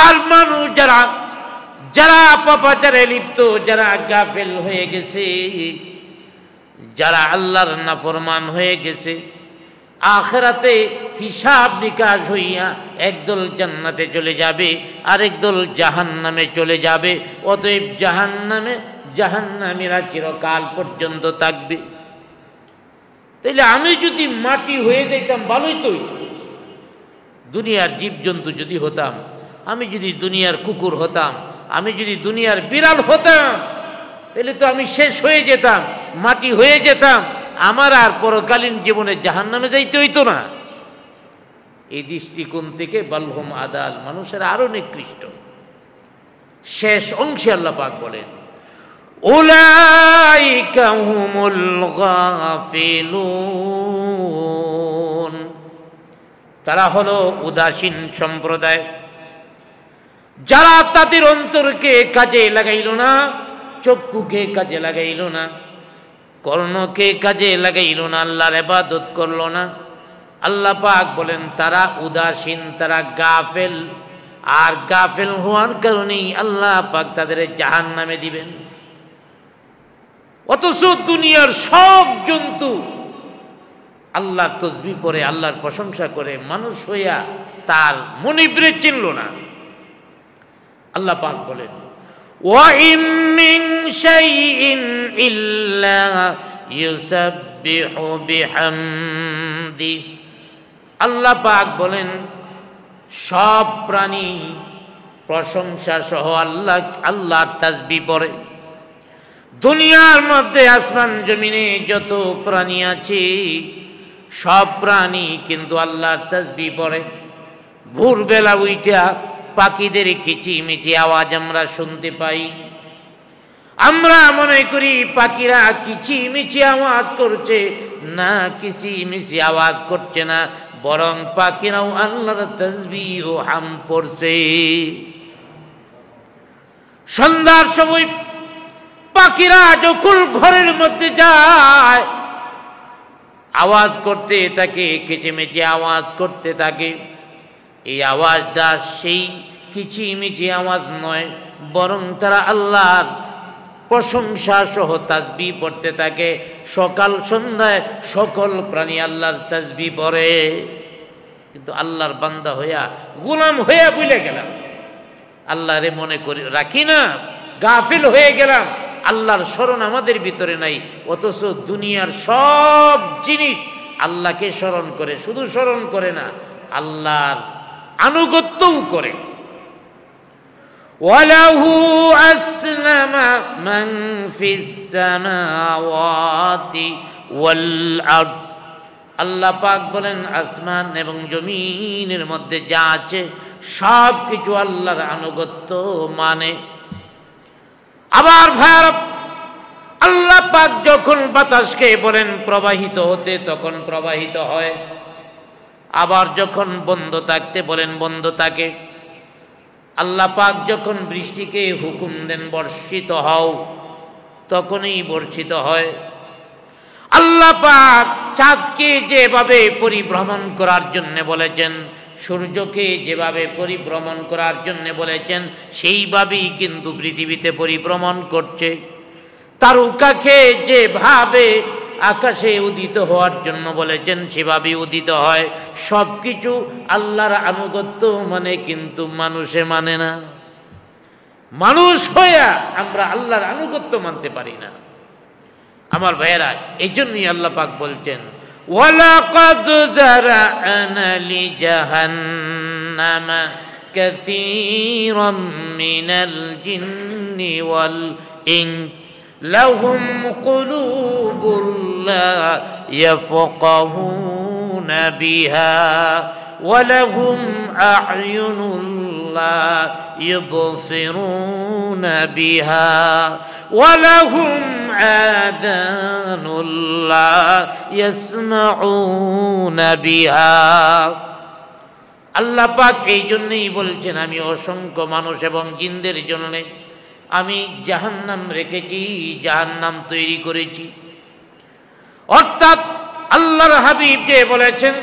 আর মানুষ যারা যারা পাপাচারে লিপ্ত, যারা গাফেল হয়ে গেছে, যারা আল্লাহর নাফরমান হয়ে গেছে, আখিরাতে হিসাব নিকাশ হইয়া একদল জান্নাতে চলে যাবে, আরেকদল জাহান্নামে চলে যাবে। অতএব জাহান্নামীরা চিরকাল পর্যন্ত থাকবে। তাইলে আমি যদি মাটি হয়ে যেতাম ভালোই তো হইত। দুনিয়ার জীবজন্তু যদি হতাম, আমি যদি দুনিয়ার কুকুর হতাম, আমি যদি দুনিয়ার বিড়াল হতাম, তাহলে তো আমি শেষ হয়ে যেতাম, মাটি হয়ে যেতাম। আমার আর পরকালীন জীবনে জাহান্নামে যাইতে হইতো না। এই দৃষ্টিকোণ থেকে বালহুম আদাল, মানুষের আরো নিকৃষ্ট। শেষ অংশে আল্লাহ পাক বলেন উলাইকা হুমুল গাফিলুন, তারা হলো উদাসীন সম্প্রদায়, যারা তাদের অন্তরকে কাজে লাগাইল না, চক্ষুকে কাজে লাগাইল না, কর্ণকে কাজে লাগাইল না, আল্লাহর ইবাদত করল না। আল্লাহ পাক বলেন তারা উদাসীন, তারা গাফেল। আর গাফেল হওয়ার কারণেই আল্লাহ পাক তাদের জাহান্নামে দিবেন। অথচ দুনিয়ার সব জন্তু আল্লাহর তসবিহ পড়ে, আল্লাহর প্রশংসা করে, মানুষ হইয়া তার মনিবরে চিনল না। আল্লাহ পাক বলেন ওয়াইম মিন শাইইন ইল্লা ইউসাব্বিহু বিহামদি, আল্লাহ পাক বলেন সব প্রাণী প্রশংসা সহ আল্লাহর তাসবিহ পড়ে। দুনিয়ার মধ্যে আসমান জমিনে যত প্রাণী আছে সব প্রাণী কিন্তু আল্লাহর তাসবিহ পড়ে। ভোরবেলা উইঠা পাখিদের কিচিমিচি আওয়াজ আমরা শুনতে পাই। আমরা মনে করি পাখিরা কিচিমিচি আওয়াজ করছে, না, কিচিমিচি আওয়াজ করছে না, বরং পাখিরাও আল্লাহর তাসবিহ ও হাম পড়ছে। সন্ধ্যার সময় পাখিরা যখন ঘরের মধ্যে যায় আওয়াজ করতে থাকে, কিচিমিচি আওয়াজ করতে থাকে। এই আওয়াজটা সেই কিচিমিচি আওয়াজ নয়, বরং তারা আল্লাহর প্রশংসা সহ তাসবিহ পড়তে থাকে। সকাল সন্ধ্যায় সকল প্রাণী আল্লাহর তাসবিহ পড়ে, কিন্তু আল্লাহর বান্দা হইয়া, গোলাম হইয়া ভুলে গেলাম, আল্লাহরে মনে করি রাখি না, গাফিল হয়ে গেলাম, আল্লাহর স্মরণ আমাদের ভিতরে নাই। অথচ দুনিয়ার সব জিনিস আল্লাহকে স্মরণ করে, শুধু স্মরণ করে না, আল্লাহর আনুগত্যও করে। ওয়ালাহু আসলামা মান ফিস সামাওয়াতি ওয়াল আরদ, আল্লাহ পাক বলেন আসমান এবং জমিনের মধ্যে যা আছে সব কিছু আল্লাহর আনুগত্য মানে। আবার ভাইরা, আল্লাহ পাক যখন বাতাসকে বলেন প্রবাহিত হতে তখন প্রবাহিত হয়, আবার যখন বন্ধ থাকতে বলেন বন্ধ থাকে। আল্লাহ পাক যখন বৃষ্টিকে হুকুম দেন বর্ষিত হও, তখনই বর্ষিত হয়। আল্লাহ পাক চাঁদকে যেভাবে পরিভ্রমণ করার জন্য বলেছেন, সূর্যকে যেভাবে পরিভ্রমণ করার জন্য বলেছেন, সেইভাবেই কিন্তু পৃথিবীতে পরিভ্রমণ করছে। তারকাকে যেভাবে আকাশে উদিত হওয়ার জন্য বলেছেন, সেভাবেই উদিত হয়। সব কিছু আল্লাহর আনুগত্য মানে, কিন্তু মানুষে মানে না। মানুষ হইয়া আমরা আল্লাহর আনুগত্য মানতে পারি না। আমার ভাইয়েরা, এই জন্যই আল্লাহ পাক বলছেন, ওয়ালাকাদ যারানা লিজাহান্নামা কাসীরাম মিনাল জিন্নি ওয়াল ইনস লাহুম কুলুবুন লা ইয়াফকাহুনা বিহা ওয়া লাহুম আ'য়ুনুন লা ইউবসিরুনা বিহা ওয়া লাহুম আযানুন লা ইয়াসমাউনা বিহা। আল্লাহ পাক এই জন্যই বলছেন, আমি অসংখ্য মানুষ এবং জিনদের জন্য আমি জাহান্নাম রেখেছি, জাহান্নাম তৈরি করেছি। অর্থাৎ আল্লাহর হাবিব যে বলেছেন,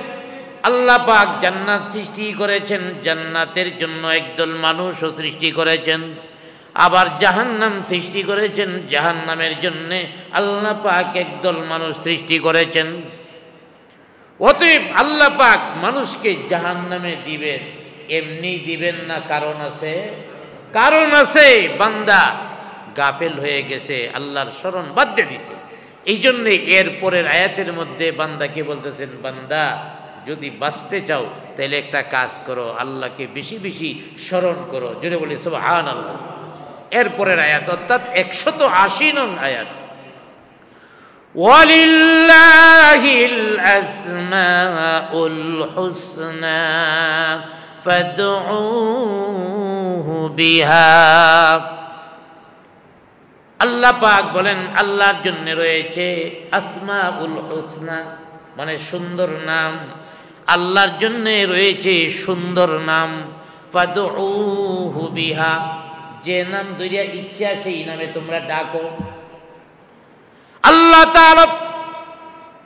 আল্লাহ পাক জান্নাত সৃষ্টি করেছেন, জান্নাতের জন্য একদল মানুষও সৃষ্টি করেছেন। আবার জাহান্নাম সৃষ্টি করেছেন, জাহান্নামের জন্য আল্লাহ পাক একদল মানুষ সৃষ্টি করেছেন। অতএব আল্লাহ পাক মানুষকে জাহান্নামে দিবেন, এমনি দিবেন না, কারণ আছে। কারণ আছে, বান্দা গাফেল হয়ে গেছে, আল্লাহর স্মরণ বাদ দিয়ে দিছে। এই জন্যে এর পরের আয়াতের মধ্যে বান্দাকে বলতেছেন, বান্দা যদি বাঁচতে চাও তাহলে একটা কাজ করো, আল্লাহকে বেশি বেশি স্মরণ করো। জোরে বলি সুবহানাল্লাহ। এর পরের আয়াত অর্থাৎ 180 নং আয়াত, ওয়ালিল্লাহিল আসমাউল হুসনা ফাদউহু বিহা। আল্লাহ পাক বলেন, আল্লাহর জন্য রয়েছে আসমাউল হুসনা, মানে সুন্দর নাম। আল্লাহর জন্য রয়েছে সুন্দর নাম। ফাদউহু বিহা, যে নাম ধরিয়া ইচ্ছা সেই নামে তোমরা ডাকো। আল্লাহ তাআলা,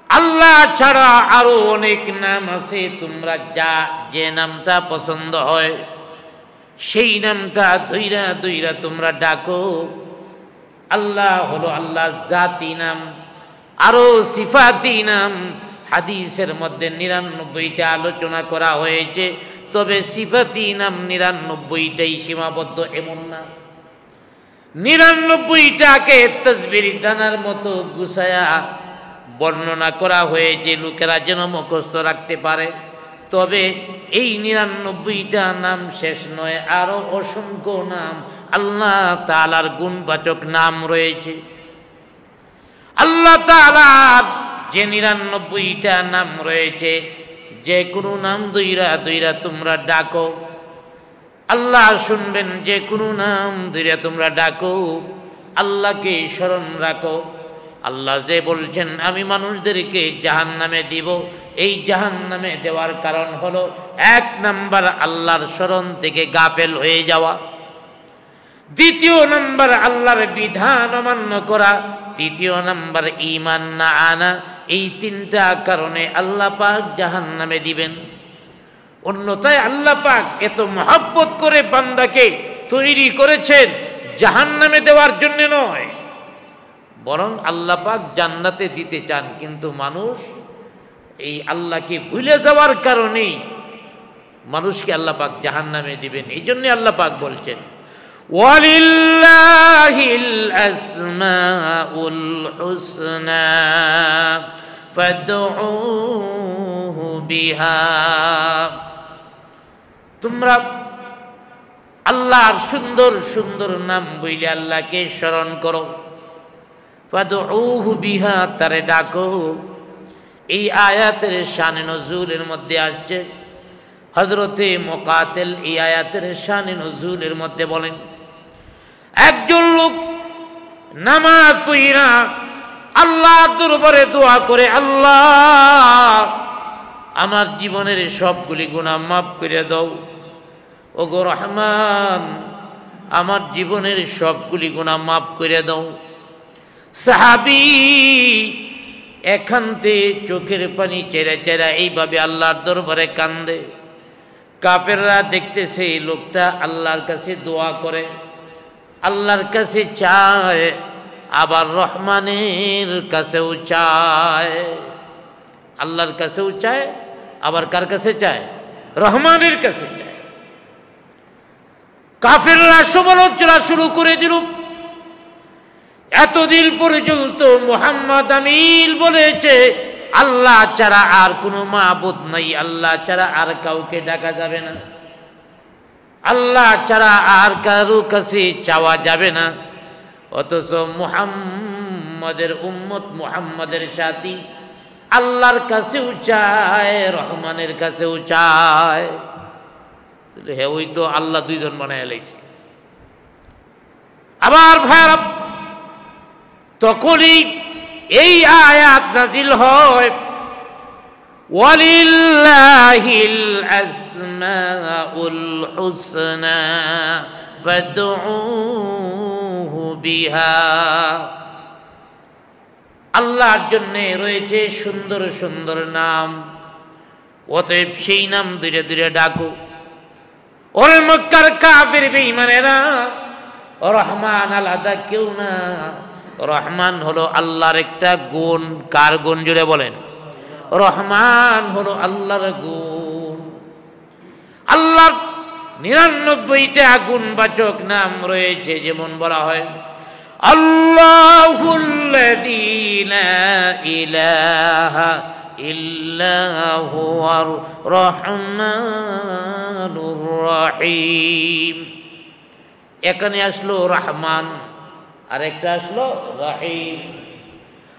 আল্লাহ ছাড়া আরো অনেক নাম আছে, তোমরা যে নামটা পছন্দ হয় সেই নামটা ধইরা ধইরা তোমরা ডাকো। আল্লাহ হলো আল্লাহর জাতি নাম, আরো সিফাতি নাম। হাদিসের মধ্যে 99টা আলোচনা করা হয়েছে, তবে সিফাতি নাম 99টাই সীমাবদ্ধ এমন না। 99টাকে তাসবির দানার মতো গুছায়া বর্ণনা করা হয়েছে, লোকেরা যেন মুখস্থ রাখতে পারে। তবে এই 99টা নাম শেষ নয়, আরো অসংখ্য নাম আল্লাহ তাআলার গুণবাচক নাম রয়েছে। আল্লাহ তাআলার যে 99টা নাম রয়েছে, যে কোনো নাম ধইরা ধইরা তোমরা ডাকো, আল্লাহ শুনবেন। যে কোনো নাম ধইরা তোমরা ডাকো, আল্লাহকে স্মরণ রাখো। আল্লাহ যে বলছেন আমি মানুষদেরকে জাহান্নামে দিব, এই জাহান্নামে দেওয়ার কারণ হলো 1 নাম্বার আল্লাহর স্মরণ থেকে গাফেল হয়ে যাওয়া, 2য় নাম্বার আল্লাহর বিধান অমান্য করা, 3য় নাম্বার ঈমান না আনা। এই 3টা কারণে আল্লাহ পাক জাহান্নামে দিবেন। অন্যথায় আল্লাহ পাক এত মহব্বত করে বান্দাকে তৈরি করেছেন জাহান্নামে দেওয়ার জন্য নয়, বরং আল্লাহ পাক জান্নাতে দিতে চান। কিন্তু মানুষ এই আল্লাহকে ভুলে যাওয়ার কারণেই মানুষকে আল্লাহ পাক জাহান্নামে দিবেন। এই জন্য আল্লাহ পাক বলছেন, ওয়ালিল্লাহিল আসমাউল হুসনা ফাদউহু বিহা। তোমরা আল্লাহর সুন্দর সুন্দর নাম বইলে আল্লাহকে স্মরণ করো। ফাদউহু বিহা, তারে ডাকো। এই আয়াতের শানে নজুলের মধ্যে আসছে, হযরতে মুকাতিল এই আয়াতের শানে নজুলের মধ্যে বলেন, একজন লোক নামাজ পড়িনা আল্লাহ দরবারে দোয়া করে, আল্লাহ আমার জীবনের সবগুলি গুনাহ মাফ করে দাও। ওগো রহমান, আমার জীবনের সবগুলি গুনাহ মাফ করে দাও। সাহাবী এখানতে চোখের পানি চেরা চেরা এইভাবে আল্লাহর দরবারে কান্দে। কাফেররা দেখতেছে এই লোকটা আল্লাহর কাছে দোয়া করে, আল্লাহর কাছে চায়, আবার রহমানের কাছেও চায়। আল্লাহর কাছেও চায়, আবার কার কাছে চায়? রহমানের কাছে চায়। কাফেররা সমালোচনা শুরু করে দিল। এতদিন পর্যন্ত মুহাম্মদ আমিন বলেছে আল্লাহ ছাড়া আর কোনো মাবুদ নাই, আল্লাহ ছাড়া আর কাউকে ডাকা যাবে না, আল্লাহ ছাড়া আর কারো কাছে চাওয়া যাবে না। অথচ মুহাম্মদের উম্মত, মুহাম্মদের সাথী আল্লাহর কাছেও চায়, রহমানের কাছেও চায়। হে, ওই তো আল্লাহ দুইজন বানায় লাইছে। আবার ভাইরা, তখনই এই আয়াত নাজিল হয়, ওয়ালিল্লাহিল আসমাউল হুসনা ফাদউহু বিহা। আল্লাহর জন্য রয়েছে সুন্দর সুন্দর নাম, অতএব সেই নাম ধীরে ধীরে ডাকো। ওরে মক্কার কাফির বেঈমানেরা, রহমান আলাদা কেউ না। রহমান হলো আল্লাহর একটা গুণ। কার গুণ জুড়ে বলেন? রহমান হলো আল্লাহর গুণ। আল্লাহর 99টা গুণবাচক নাম রয়েছে। যেমন বলা হয়, আল্লাহুল্লাযী লা ইলাহা ইল্লা হুয়ার রহমানুর রহিম। এখানে আসলো রহমান, আরেকটা আসলো রহিম।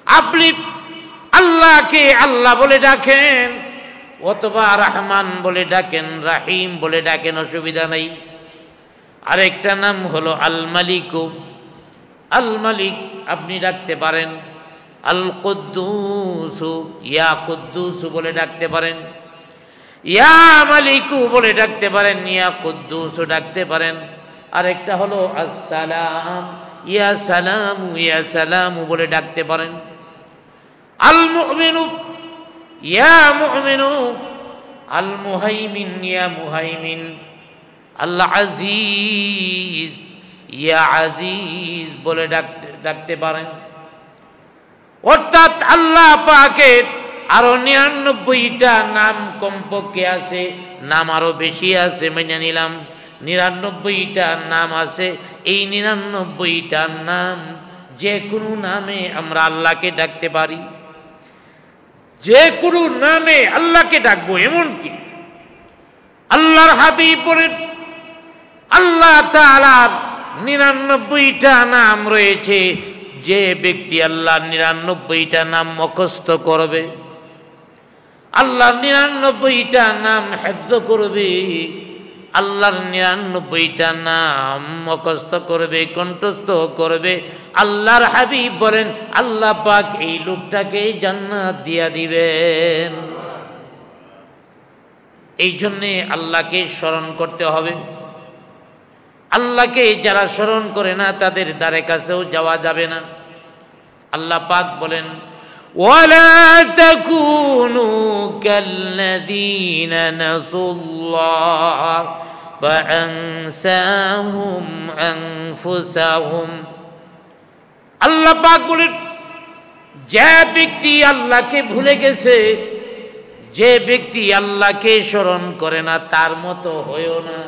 আপনি আল্লাহকে আল্লাহ বলে ডাকেন, অথবা রহমান বলে ডাকেন, রাহিম বলে ডাকেন, অসুবিধা নাই। আরেকটা নাম হলো আল মালিক। আল মালিক আপনি ডাকতে পারেন। আল কুদ্দুস, ইয়া কুদ্দুস বলে ডাকতে পারেন। ইয়া মালিকু বলে ডাকতে পারেন, ইয়া কুদ্দুস ডাকতে পারেন। আরেকটা হলো আসসালাম, ইয়া সালামু, ইয়া সালামু বলে ডাকতে পারেন। আল মুমিনু, ইয়া মুমিনু। আল মুহাইমিন, ইয়া মুহাইমিন। আল আজিজ, ইয়া আজিজ বলে ডাকতে পারেন। অর্থাৎ আল্লাহ পাকের আরো 99টা নাম কমপক্ষে আছে, নাম আরো বেশি আছে মেনে নিলাম। 99টা নাম আছে। এই 99টা নাম যে কোনো নামে আমরা আল্লাহকে ডাকতে পারি। যে কোনো নামে আল্লাহকে ডাকবো। এমনকি আল্লাহর হাবিব বলেন, আল্লাহ তাআলার 99টা নাম রয়েছে। যে ব্যক্তি আল্লাহর 99টা নাম মুখস্থ করবে, আল্লাহর 99টা নাম হিফজ করবে, আল্লাহর 99টা নাম মুখস্থ করবে, কণ্ঠস্থ করবে, আল্লাহর হাবিব বলেন আল্লাহ পাক এই লোকটাকে জান্নাত দিয়া দিবেন। এই জন্যে আল্লাহকে স্মরণ করতে হবে। আল্লাহকে যারা স্মরণ করে না তাদের দ্বারে কাছেও যাওয়া যাবে না। আল্লাহ পাক বলেন, ওয়ালা তাকুনু কাল্লাযীনা নাসুল্লাহ ফাআনসাহুম আনফুসাহুম। আল্লাহ পাক বলেন, যে ব্যক্তি আল্লাহকে ভুলে গেছে, যে ব্যক্তি আল্লাহকে স্মরণ করে না, তার মতো হইও না,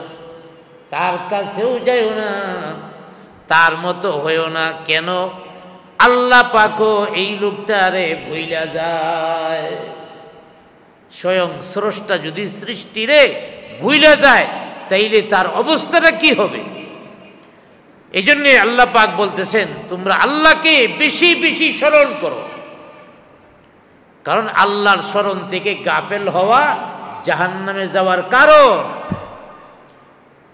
তার কাছেও যাইও না, তার মতো হইও না। কেন? আল্লাহ পাকও এই লোকটারে ভুইলা যায়। স্বয়ং স্রষ্টা যদি সৃষ্টিরে ভুইলা যায়, তাইলে তার অবস্থাটা কি হবে? এই জন্যে আল্লাহ পাক বলতেছেন, তোমরা আল্লাহকে বেশি বেশি স্মরণ করো। কারণ আল্লাহর স্মরণ থেকে গাফেল হওয়া জাহান্নামে যাওয়ার কারণ।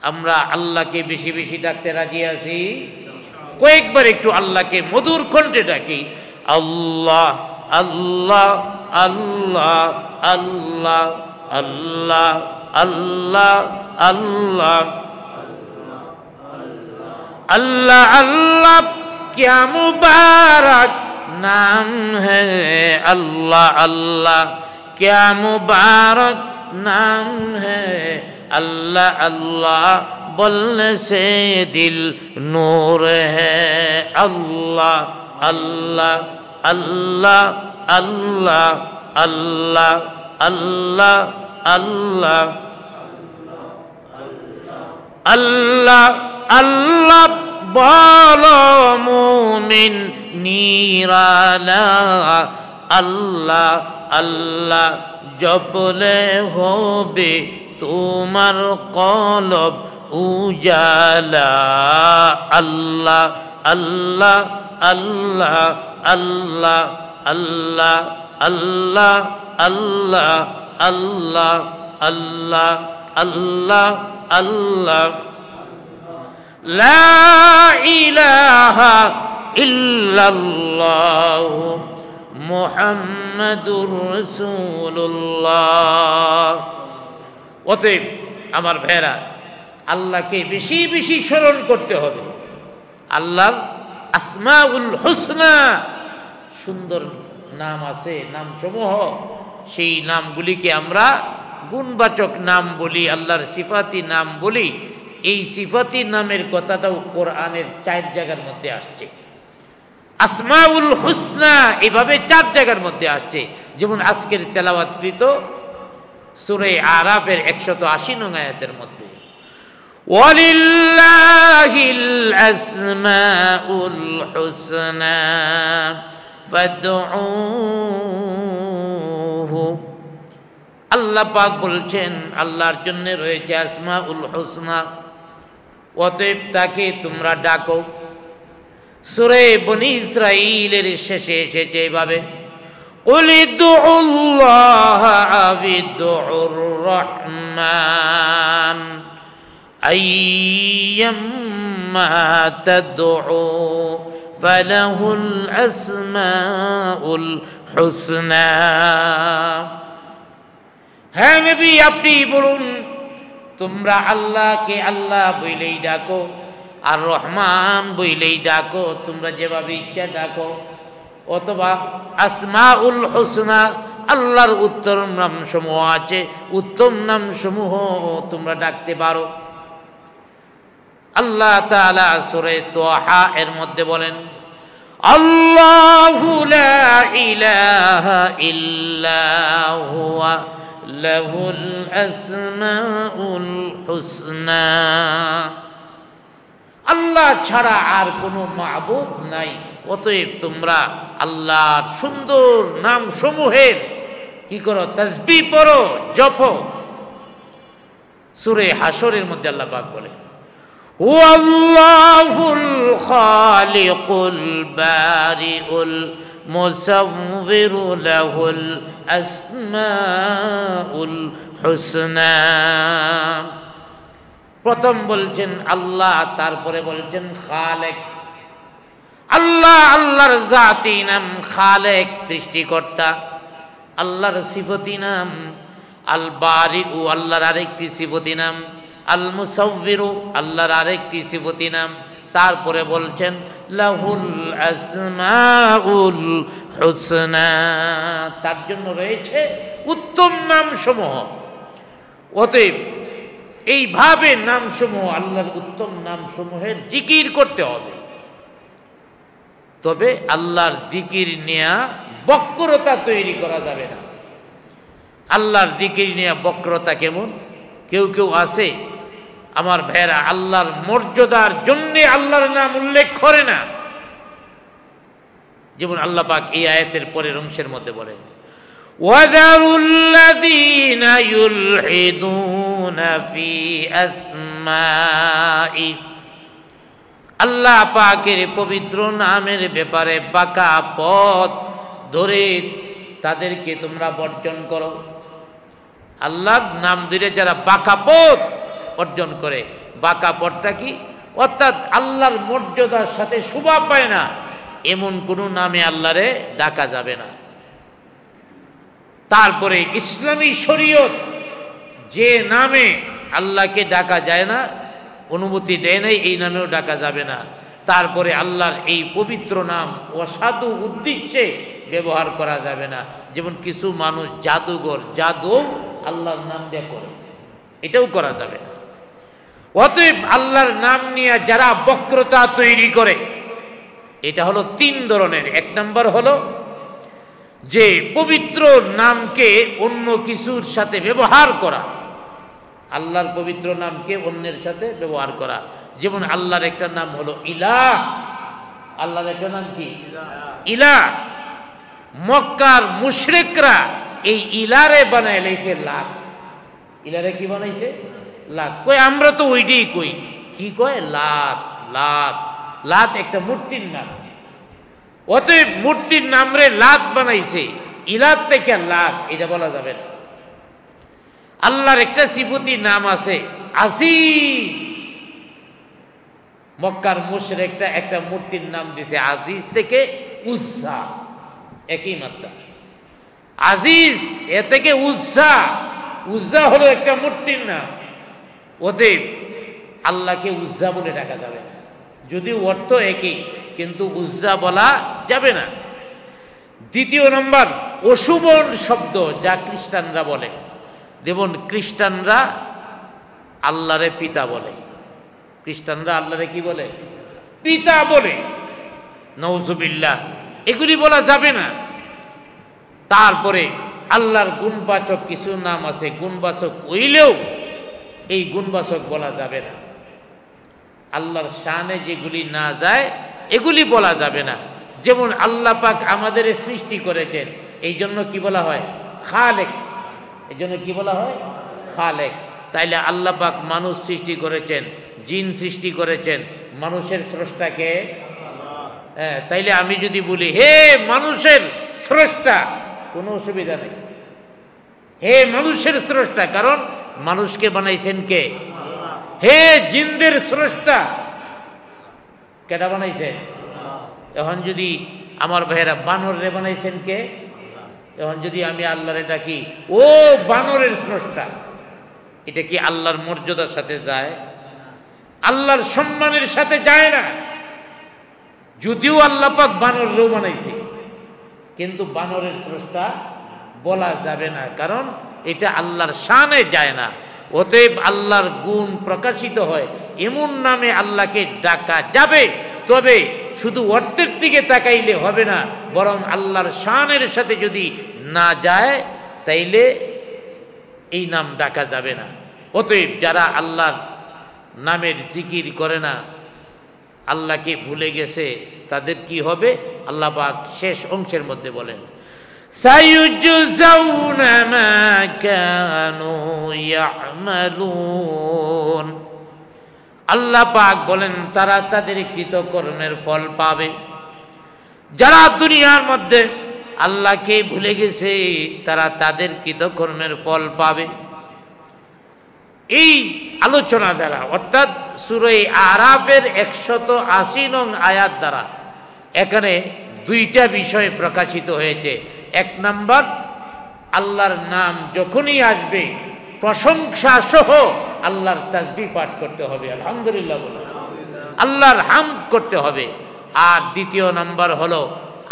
আমরা আল্লাহকে বেশি বেশি ডাকতে রাজি আছি, কয়েকবার একটু আল্লাহকে মধুর কণ্ঠে ডাকি, আল্লাহ আল্লাহ আল্লাহ আল্লাহ আল্লাহ আল্লাহ আল্লাহ अल्लाह अल्लाह क्या मुबारक नाम है, अल्लाह अल्लाह क्या मुबारक नाम है, अल्लाह अल्लाह बोलने से दिल नूर है, अल्लाह अल्लाह अल्लाह अल्लाह अल्लाह अल्लाह अल्लाह अल्लाह अल्लाह बोलो मुमिन निराला, अल्लाह अल्लाह जपले होबे तुम्हार कलब उजाला, अल्लाह अल्लाह अल्लाह अल्लाह अल्लाह अल्लाह अल्लाह अल्लाह अल्लाह अल्लाह अल्लाह ला इलाहा इल्लल्लाह मुहम्मदुर রাসূলুল্লাহ। অতএব আমার ভাইরা, আল্লাহকে বেশি বেশি স্মরণ করতে হবে। আল্লাহর আসমাউল হুসনা, সুন্দর নাম আছে, নামসমূহ, সেই নামগুলিকে আমরা গুণবাচক নাম বলি, আল্লাহর সিফাতি নাম বলি। এই সিফাতি নামের কথাটাও কোরআনের 4 জায়গার মধ্যে আসছে। আসমাউল হুসনা এভাবে 4 জায়গার মধ্যে আসছে। যেমন আজকের তেলাওয়াতকৃত সূরা আরাফের 180 নং আয়াতের মধ্যে, ওয়ালিল্লাহিল আসমাউল হুসনা ফাদউহু। আল্লাহ পাক বলছেন আল্লাহর জন্য রয়েছে আসমাউল হুসনা, অতএব তাকে তোমরা ডাকো। সূরা বনী ইসরাঈলের শেষে এসেছে এভাবে, কুল ইদউল্লাহ আবিদউর রহমান আইয়াম্মা তাদউ ফালাহুল আসমাউল হুসনা। হ্যাঁ নবী, আপনি বলুন, তোমরা আল্লাহকে আল্লাহ বইলেই ডাকো, আর রহমান বইলেই ডাকো, তোমরা যেভাবে ইচ্ছা ডাকো। অথবা আসমাউল হুসনা, আল্লাহর উত্তম নামসমূহ আছে, উত্তম নামসমূহ তোমরা ডাকতে পারো। আল্লাহ তাআলা সূরা তাহা এর মধ্যে বলেন, আল্লাহু লা ইলাহা ইল্লা হুয়া লাহুল আসমাউল হুসনা। আল্লাহ ছাড়া আর কোনো মাবুদ নাই, অতএব তোমরা আল্লাহর সুন্দর নাম সমূহের কি করো? তাসবিহ পড়ো, জপো। সূরা হাশরের মধ্যে আল্লাহ পাক বলে, হুয়াল্লাহুল খালিকুল বারিউল মুসাওবিরু লাহুল আসমাউল হুসনা। প্রথম বলছেন আল্লাহ, তারপরে বলছেন খালেক। আল্লাহ আল্লাহর জাতি নাম, খালেক সৃষ্টিকর্তা। আল্লাহর সিফতি নাম আল বারিউ, আল্লাহর আরেকটি সিফতি নাম আল মুসাওবিরু, আল্লাহর আরেকটি সিফতি নাম। তারপরে বলছেন লাহুল আসমাউল হুসনা, তার জন্য রয়েছে উত্তম নামসমূহ। অতএব এইভাবে নামসমূহ, আল্লাহর উত্তম নামসমূহের জিকির করতে হবে। তবে আল্লাহর জিকির নেয়া বক্রতা তৈরি করা যাবে না। আল্লাহর জিকির নেয়া বক্রতা কেমন? কেউ কেউ আছে আমার ভাইয়েরা, আল্লাহর মর্যাদার জন্যে আল্লাহর নাম উল্লেখ করে না। যেমন আল্লাহ পাক এই আয়াতের পরের অংশের মধ্যে বলেন, ওয়াযারুল লাযীনা ইউলহিদুনা ফি আসমাই। আল্লাহ পাকের পবিত্র নামের ব্যাপারে বাঁকা পথ ধরে তাদেরকে তোমরা বর্জন করো। আল্লাহর নাম ধরে যারা বাঁকা পথ অর্জন করে, বাঁকা পথটা কি? অর্থাৎ আল্লাহর মর্যাদার সাথে শোভা পায় না এমন কোনো নামে আল্লাহরে ডাকা যাবে না। তারপরে ইসলামী শরীয়ত যে নামে আল্লাহকে ডাকা যায় না, অনুমতি দেয় নাই, এই নামেও ডাকা যাবে না। তারপরে আল্লাহর এই পবিত্র নাম অসাধু উদ্দেশ্যে ব্যবহার করা যাবে না। যেমন কিছু মানুষ জাদুঘর, জাদু আল্লাহর নাম দিয়ে করে, এটাও করা যাবে না। অতএব আল্লাহর নাম নিয়ে যারা বক্রতা তৈরি করে, এটা হলো 3 ধরনের। 1 নম্বর হলো যে পবিত্র নামকে অন্য কিছুর সাথে ব্যবহার করা, আল্লাহর পবিত্র নামকে অন্যের সাথে ব্যবহার করা। যেমন আল্লাহর একটা নাম হলো ইলাহ, আল্লাহর একটা নাম কি ইলাহ। মক্কার মুশরিকরা এই ইলারে বানায় লাইছে লাত। ইলারে কি বানাইছে? লাত। কই আমরা তো ওইটাই কই, কি কয়? লাত। লাত, লাত একটা মূর্তির নাম। অতএব মূর্তির নাম রে লাত বানাইছে, ইলাত থেকে লাত, এটা বলা যাবে না। আল্লাহর একটা সিফতি নাম আছে আজিজ। মক্কার মুশরিকরা একটা মূর্তির নাম দিতে আজিজ থেকে উজ্জা, একই মাত্রা। আজিজ এ থেকে উজ্জা, উজ্জা হলো একটা মূর্তির নাম। অতএব আল্লাহকে উজ্জা বলে ডাকা যাবে না, যদিও অর্থ একই, কিন্তু উজ্জা বলা যাবে না। 2 নম্বর অশুভ শব্দ যা খ্রিস্টানরা বলে, যেমন খ্রিস্টানরা আল্লাহরে পিতা বলে। খ্রিস্টানরা আল্লাহরে কি বলে? পিতা বলে। নাউজুবিল্লাহ, এগুলি বলা যাবে না। তারপরে আল্লাহর গুণবাচক কিছু নাম আছে, গুণবাচক হইলেও এই গুণবাচক বলা যাবে না। আল্লাহর শানে যেগুলি না যায় এগুলি বলা যাবে না। যেমন আল্লাহ পাক আমাদের সৃষ্টি করেছেন, এই জন্য কি বলা হয়? খালেক। এই জন্য কি বলা হয়? খালেক। তাইলে আল্লাহ পাক মানুষ সৃষ্টি করেছেন, জিন সৃষ্টি করেছেন, মানুষের স্রষ্টাকে। হ্যাঁ, তাইলে আমি যদি বলি হে মানুষের স্রষ্টা, কোনো অসুবিধা নেই। হে মানুষের স্রষ্টা, কারণ মানুষকে বানাইছেন কে? হে জিনদের স্রষ্টা, কেটা বানাইছে? এখন যদি আমার ভাইয়েরা বানরে বানাইছেন কে? এখন যদি আমি আল্লাহর এটা কি ও বানরের স্রষ্টা, এটা কি আল্লাহর মর্যাদার সাথে যায়? আল্লাহর সম্মানের সাথে যায় না। যদিও আল্লাহ পাক বানরেও বানাইছে, কিন্তু বানরের স্রষ্টা বলা যাবে না, কারণ এটা আল্লাহর শানে যায় না। অতএব আল্লাহর গুণ প্রকাশিত হয় এমন নামে আল্লাহকে ডাকা যাবে, তবে শুধু অর্থের দিকে তাকাইলে হবে না, বরং আল্লাহর শানের সাথে যদি না যায় তাইলে এই নাম ডাকা যাবে না। অতএব যারা আল্লাহর নামের জিকির করে না, আল্লাহকে ভুলে গেছে, তাদের কি হবে? আল্লাহ পাক শেষ অংশের মধ্যে বলেন সায়ুজজাউনা মা কানু ইয়ামালুন। আল্লাহ পাক বলেন তারা তাদের কৃতকর্মের ফল পাবে। যারা দুনিয়ার মধ্যে আল্লাহকে ভুলে গেছে তারা তাদের কৃতকর্মের ফল পাবে। এই আলোচনা দ্বারা, অর্থাৎ সূরা আরাফের 180 নং আয়াত দ্বারা এখানে 2টা বিষয় প্রকাশিত হয়েছে। 1 নম্বর, আল্লাহর নাম যখনই আসবে প্রশংসা সহ আল্লাহর তাসবিহ পাঠ করতে হবে, আলহামদুলিল্লাহ বলে আল্লাহর হামদ করতে হবে। আর 2 নম্বর হলো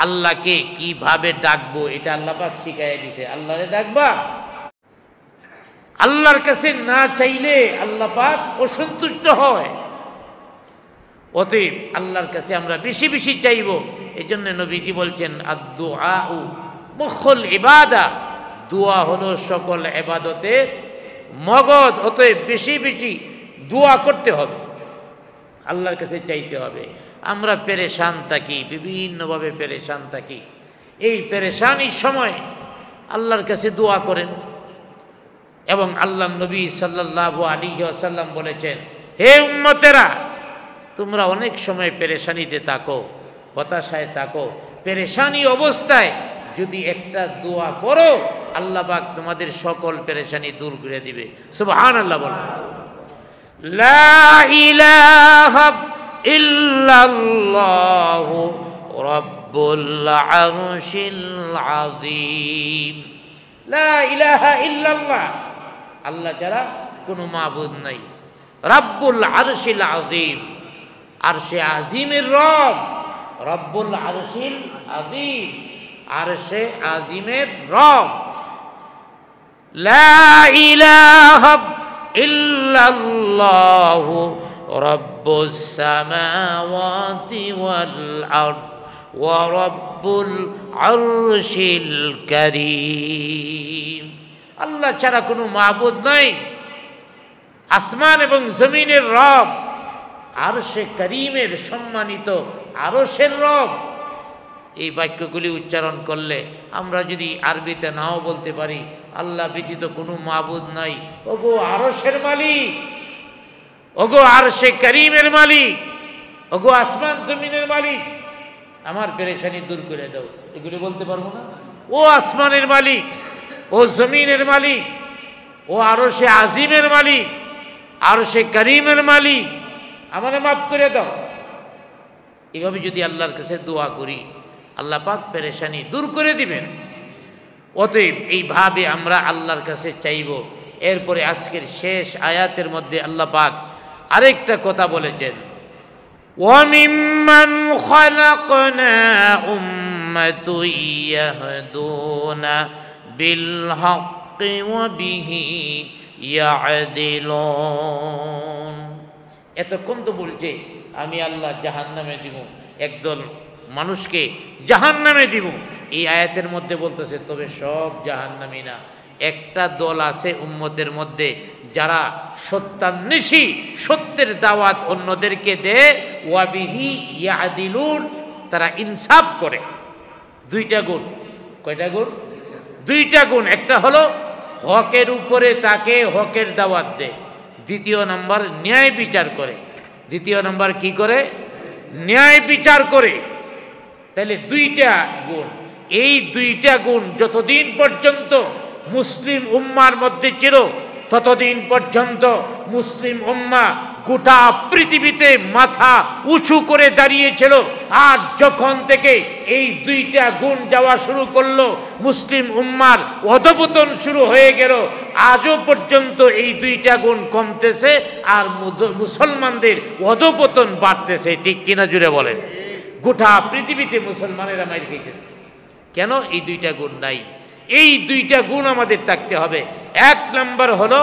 আল্লাহকে কিভাবে ডাকবো, এটা আল্লাহ পাক শিখাইয়া দিয়েছে। আল্লাহরে ডাকবা, আল্লাহর কাছে না চাইলে আল্লাহ পাক অসন্তুষ্ট হয়। অতএব আল্লাহর কাছে আমরা বেশি বেশি চাইব। এই জন্য নবীজি বলছেন আদ-দুআউ মুখুল ইবাদা, দোয়া হলো সকল ইবাদতের মগজ। অতএব বেশি বেশি দোয়া করতে হবে, আল্লাহর কাছে চাইতে হবে। আমরা পেরেশান থাকি, বিভিন্নভাবে পেরেশান থাকি। এই পেরেশানির সময় আল্লাহর কাছে দোয়া করেন। এবং আল্লাহ নবী সাল্লাল্লাহু আলাইহি ওয়াসাল্লাম বলেছেন, হে উম্মতেরা, তোমরা অনেক সময় পেরেশানিতে থাকো, হতাশায় থাকো। পেরেশানি অবস্থায় যদি একটা দোয়া করো, আল্লাহ পাক তোমাদের সকল পেরেশানি দূর করে দিবে। সুবহানাল্লাহ বলেন। লা ইলাহা ইল্লাল্লাহু রাব্বুল আরশিল আযীম। লা ইলাহা ইল্লাল্লাহ, আল্লাহ ছাড়া কোনো মাবুদ নাই। রাব্বুল আরশিল আযীম, আরশে আজিমের রব। রব্বুল আরশিল আযীম, আরশে আজিমের রব। লা ইলাহা ইল্লাল্লাহু রাব্বুস সামাওয়াতি ওয়াল আরদ ওয়া রাব্বুল আরশিল কারীম। আল্লাহ ছাড়া কোনো মাবুদ নাই। আসমান এবং জমিনের রব, আরশে কারীমের সম্মানিত আরশের রব। এই বাক্যগুলি উচ্চারণ করলে আমরা যদি আরবিতে নাও বলতে পারি আল্লাহ ব্যতীত কোনো মাবুদ নাই, ওগো আরশের মালিক, ওগো আরশে কারীমের মালিক, ওগো আসমান জমিনের মালিক, আমার পেরেশানি দূর করে দাও, এগুলি বলতে পারবো না? ও আসমানের মালিক, ও জমিনের মালিক, ও আরশে আজিমের মালিক, আরশে কারীমের মালিক, আমারে মাফ করে দাও। এভাবে যদি আল্লাহর কাছে দোয়া করি আল্লাহ পাক পেরেশানি দূর করে দিবেন। অতএব এইভাবে আমরা আল্লাহর কাছে চাইব। এরপরে আজকের শেষ আয়াতের মধ্যে আল্লাহ পাক আরেকটা কথা বলেছেন, وَمِمَّنْ خَلَقْنَا أُمَّةٌ يَهْدُونَ بِالْحَقِّ وَبِهِ يَعْدِلُونَ। এতক্ষণ তো বলছে আমি আল্লাহ জাহান্নামে দিব, একদল মানুষকে জাহান্নামে দিব। এই আয়াতের মধ্যে বলতেছে তবে সব জাহান্নামী না, একটা দল আছে উম্মতের মধ্যে যারা সত্যান্বেষী, সত্যের দাওয়াত অন্যদেরকে দেয়, ওয়াবিহি ইয়াদিলুন, তারা ইনসাফ করে। দুইটা গুণ। কয়টা গুণ? দুইটা গুণ। একটা হলো হকের উপরে তাকে হকের দাওয়াত দেয়, দ্বিতীয় নাম্বার ন্যায় বিচার করে। দ্বিতীয় নাম্বার কি করে? ন্যায় বিচার করে। তাহলে দুইটা গুণ। এই দুইটা গুণ যতদিন পর্যন্ত মুসলিম উম্মার মধ্যে ছিল ততদিন পর্যন্ত মুসলিম উম্মা গোটা পৃথিবীতে মাথা উঁচু করে দাঁড়িয়েছিল। আর যখন থেকে এই দুইটা গুণ যাওয়া শুরু করলো, মুসলিম উম্মার অধঃপতন শুরু হয়ে গেল। আজও পর্যন্ত এই দুইটা গুণ কমতেছে আর মুসলমানদের অধঃপতন বাড়তেছে। ঠিক কিনা জুড়ে বলেন? গোটা পৃথিবীতে মুসলমানেরা মাইর খেয়েছে। কেন? এই দুইটা গুণ নাই। এই দুইটা গুণ আমাদের থাকতে হবে। এক নাম্বার হলো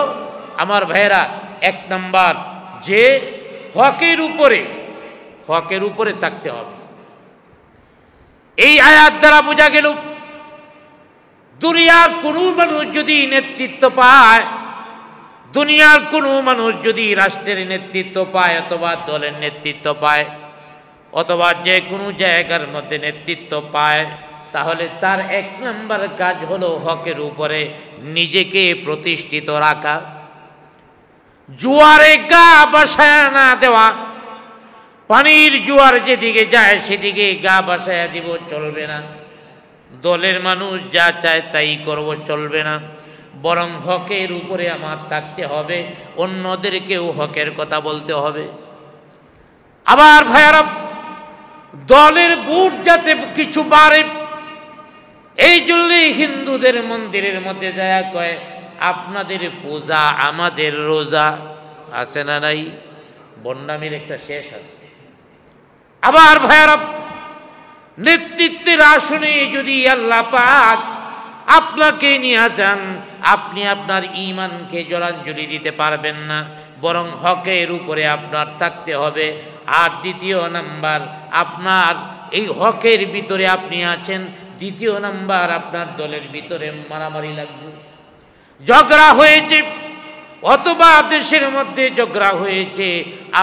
আমার ভাইয়েরা, এক নাম্বার যে হকের উপরে থাকতে হবে। এই আয়াত দ্বারা বোঝা গেল দুনিয়ার কোনো মানুষ যদি নেতৃত্ব পায়, দুনিয়ার কোনো মানুষ যদি রাষ্ট্রের নেতৃত্ব পায় অথবা দলের নেতৃত্ব পায় অথবা যে কোনো জায়গার মধ্যে নেতৃত্ব পায়, তাহলে তার এক নম্বর কাজ হলো হকের উপরে নিজেকে প্রতিষ্ঠিত রাখা। জোয়ারে গা বাসায় না দেওয়া। পানির জোয়ার যেদিকে যায় সেদিকে গা বাসায় দিব, চলবে না। দলের মানুষ যা চায় তাই করব, চলবে না। বরং হকের উপরে আমার থাকতে হবে, অন্যদেরকেও হকের কথা বলতে হবে। আবার ভাইয়ারা, দলের বুট যাতে কিছু বাড়ে, এই জন্যই হিন্দুদের মন্দিরের মধ্যে যায় কয় আপনাদের পূজা আমাদের রোজা। আছে না নাই? বন্ডামির একটা শেষ আছে। আবার ভাইয়ারা, নেতৃত্বের আসনে যদি আল্লাহ পাক আপনাকে নিয়ে যান, আপনি আপনার ঈমানকে জলাঞ্জলি দিতে পারবেন না, বরং হকের উপরে আপনার থাকতে হবে। আর দ্বিতীয় নাম্বার, আপনার এই হকের ভিতরে আপনি আছেন, দ্বিতীয় নাম্বার আপনার দলের ভিতরে মারামারি লাগবে, ঝগড়া হয়েছে অথবা দেশের মধ্যে ঝগড়া হয়েছে,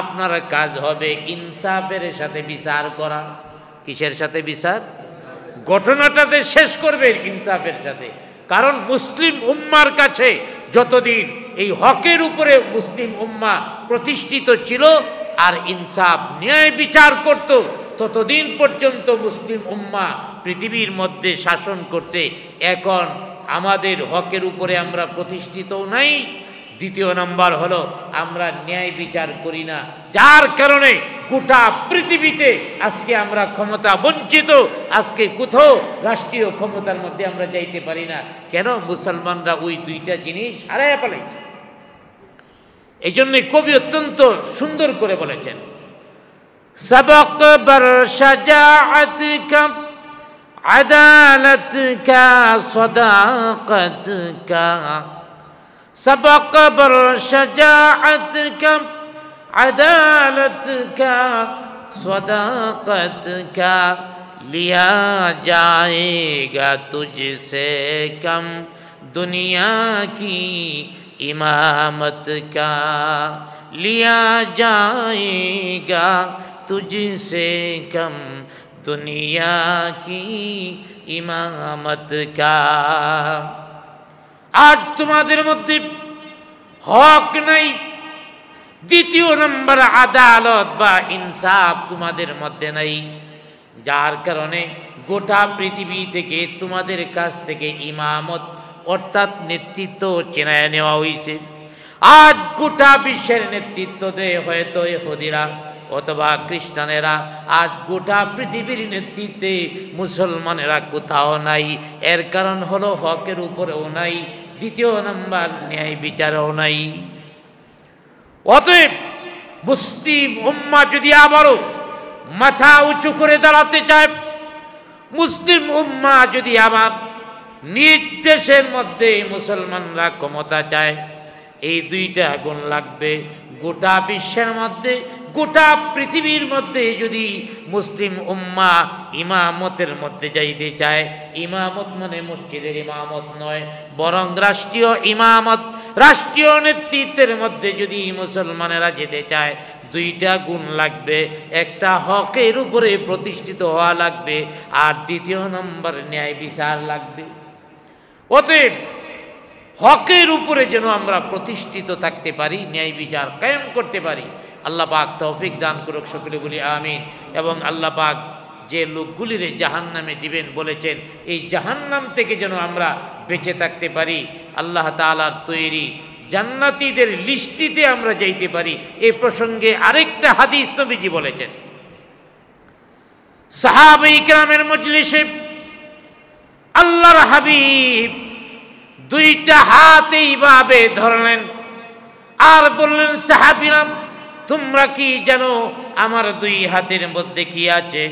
আপনার কাজ হবে ইনসাফের সাথে বিচার করা। কিসের সাথে বিচার? ঘটনাটাতে শেষ করবেন ইনসাফের সাথে। কারণ মুসলিম উম্মার কাছে যতদিন এই হকের উপরে মুসলিম উম্মা প্রতিষ্ঠিত ছিল আর ইনসাফ ন্যায় বিচার করত, ততদিন পর্যন্ত মুসলিম উম্মা পৃথিবীর মধ্যে শাসন করতে। এখন আমাদের হকের উপরে আমরা প্রতিষ্ঠিতও নাই, দ্বিতীয় নাম্বার হলো আমরা ন্যায় বিচার করি না, যার কারণে গোটা পৃথিবীতে আজকে আমরা ক্ষমতা বঞ্চিত। আজকে কোথাও রাষ্ট্রীয় ক্ষমতার মধ্যে আমরা যাইতে পারি না। কেন? মুসলমানরা ওই দুইটা জিনিস হারাইয়া ফেলেছে। এই জন্য কবি অত্যন্ত সুন্দর করে বলেছেন, সবক বর শাজাআত কা আদালত কা সদাকত কা, सबक बर शजाअत का अदालत का सदाकत का, लिया जाएगा तुझसे कम दुनिया की इमामत का, लिया जाएगा तुझसे कम दुनिया की इमामत का। আজ তোমাদের মধ্যে হক নাই, দ্বিতীয় নম্বর আদালত বা ইনসাফ তোমাদের মধ্যে নাই, যার কারণে গোটা পৃথিবী থেকে তোমাদের কাছ থেকে ইমামত অর্থাৎ নেতৃত্ব চেনায় নেওয়া হয়েছে। আজ গোটা বিশ্বের নেতৃত্ব দেয় হয়তো ইহুদিরা অথবা খ্রিস্টানেরা, আজ গোটা পৃথিবীর নেতৃত্বে মুসলমানেরা কোথাও নাই। এর কারণ হলো হকের উপরেও নাই, দ্বিতীয় নাম্বার ন্যায় বিচারও নাই। অতএব মুসলিম উম্মাহ যদি আবারও মাথা উঁচু করে দাঁড়াতে চায়, মুসলিম উম্মাহ যদি আবার নিজ দেশের মধ্যে মুসলমানরা ক্ষমতা চায়, এই দুইটা গুণ লাগবে। গোটা বিশ্বের মধ্যে গোটা পৃথিবীর মধ্যে যদি মুসলিম উম্মাহ ইমামতের মধ্যে যাইতে চায়, ইমামত মানে মসজিদের ইমামত নয়, বরং রাষ্ট্রীয় ইমামত, রাষ্ট্রীয় নেতৃত্বের মধ্যে যদি মুসলমানেরা যেতে চায়, দুইটা গুণ লাগবে। একটা হকের উপরে প্রতিষ্ঠিত হওয়া লাগবে, আর দ্বিতীয় নম্বর ন্যায় বিচার লাগবে। অতএব হকের উপরে যেন আমরা প্রতিষ্ঠিত থাকতে পারি, ন্যায় বিচার কায়েম করতে পারি। আল্লাহ পাক তৌফিক দান করুক, সকলে বলি আমিন। এবং আল্লাহ পাক যে লোকগুলিরে জাহান্নামে দিবেন বলেছেন, এই জাহান্নাম থেকে যেন আমরা বেঁচে থাকতে পারি, আল্লাহ তাআলার তৈরি জান্নাতীদের লিস্টিতে আমরা যাইতে পারি। এই প্রসঙ্গে আরেকটা হাদিস নবীজি বলেছেন, সাহাবায়ে কিরামের মজলিসে আল্লাহর হাবিব দুইটা হাত এইভাবে ধরলেন আর বললেন, সাহাবীরা তোমরা কি জানো আমার দুই হাতের মধ্যে কি আছে?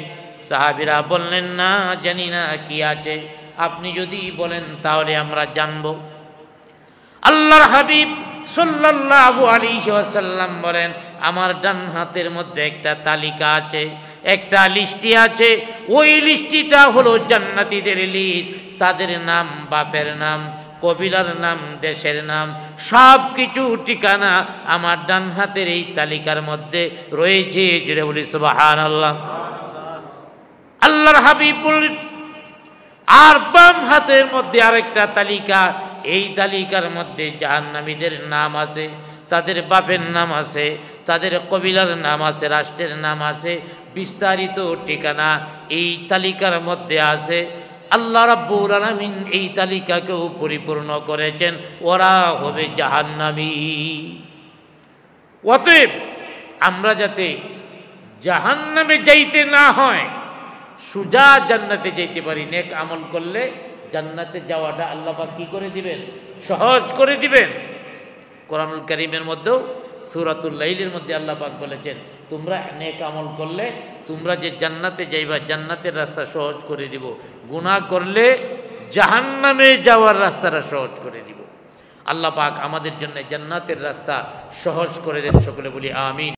সাহাবীরা বললেন, না জানি না কি আছে, আপনি যদি বলেন তাহলে আমরা জানব। আল্লাহর হাবিব সাল্লাল্লাহু আলাইহি ওয়াসাল্লাম বলেন, আমার ডান হাতের মধ্যে একটা তালিকা আছে, একটা লিস্টি আছে। ওই লিস্টিটা হলো জান্নাতীদের লিস্ট। তাদের নাম, বাপের নাম, কবিলার নাম, দেশের নাম, সব কিছু ঠিকানা আমার ডান হাতের এই তালিকার মধ্যে রয়েছে। জুড়ে বলি সুবহানাল্লাহ। আল্লাহর হাবিব বললেন, আর বাম হাতের মধ্যে আরেকটা তালিকা, এই তালিকার মধ্যে জাহান্নামীদের নাম আছে, তাদের বাপের নাম আছে, তাদের কবিলার নাম আছে, রাষ্ট্রের নাম আছে, বিস্তারিত ঠিকানা এই তালিকার মধ্যে আছে। আল্লাহ রাব্বুল আলামিন এই তালিকাকেও পরিপূর্ণ করেছেন, ওরা হবে জাহান্নামী। অতএব আমরা যাতে জাহান্নামে যাইতে না হয়, সোজা জান্নাতে যাইতে পারি। নেক আমল করলে জান্নাতে যাওয়াটা আল্লাহ পাক কি করে দিবেন? সহজ করে দিবেন। কোরআনুল কারীমের মধ্যেও সূরাতুল লাইলের মধ্যে আল্লাহ পাক বলেছেন, তোমরা নেক আমল করলে তোমরা যে জান্নাতে যাইবা, জান্নাতের রাস্তা সহজ করে দিব। গুনাহ করলে জাহান্নামে যাওয়ার রাস্তাটা সহজ করে দিব। আল্লাহ পাক আমাদের জন্য জান্নাতের রাস্তা সহজ করে দেন, সকলে বলি আমিন।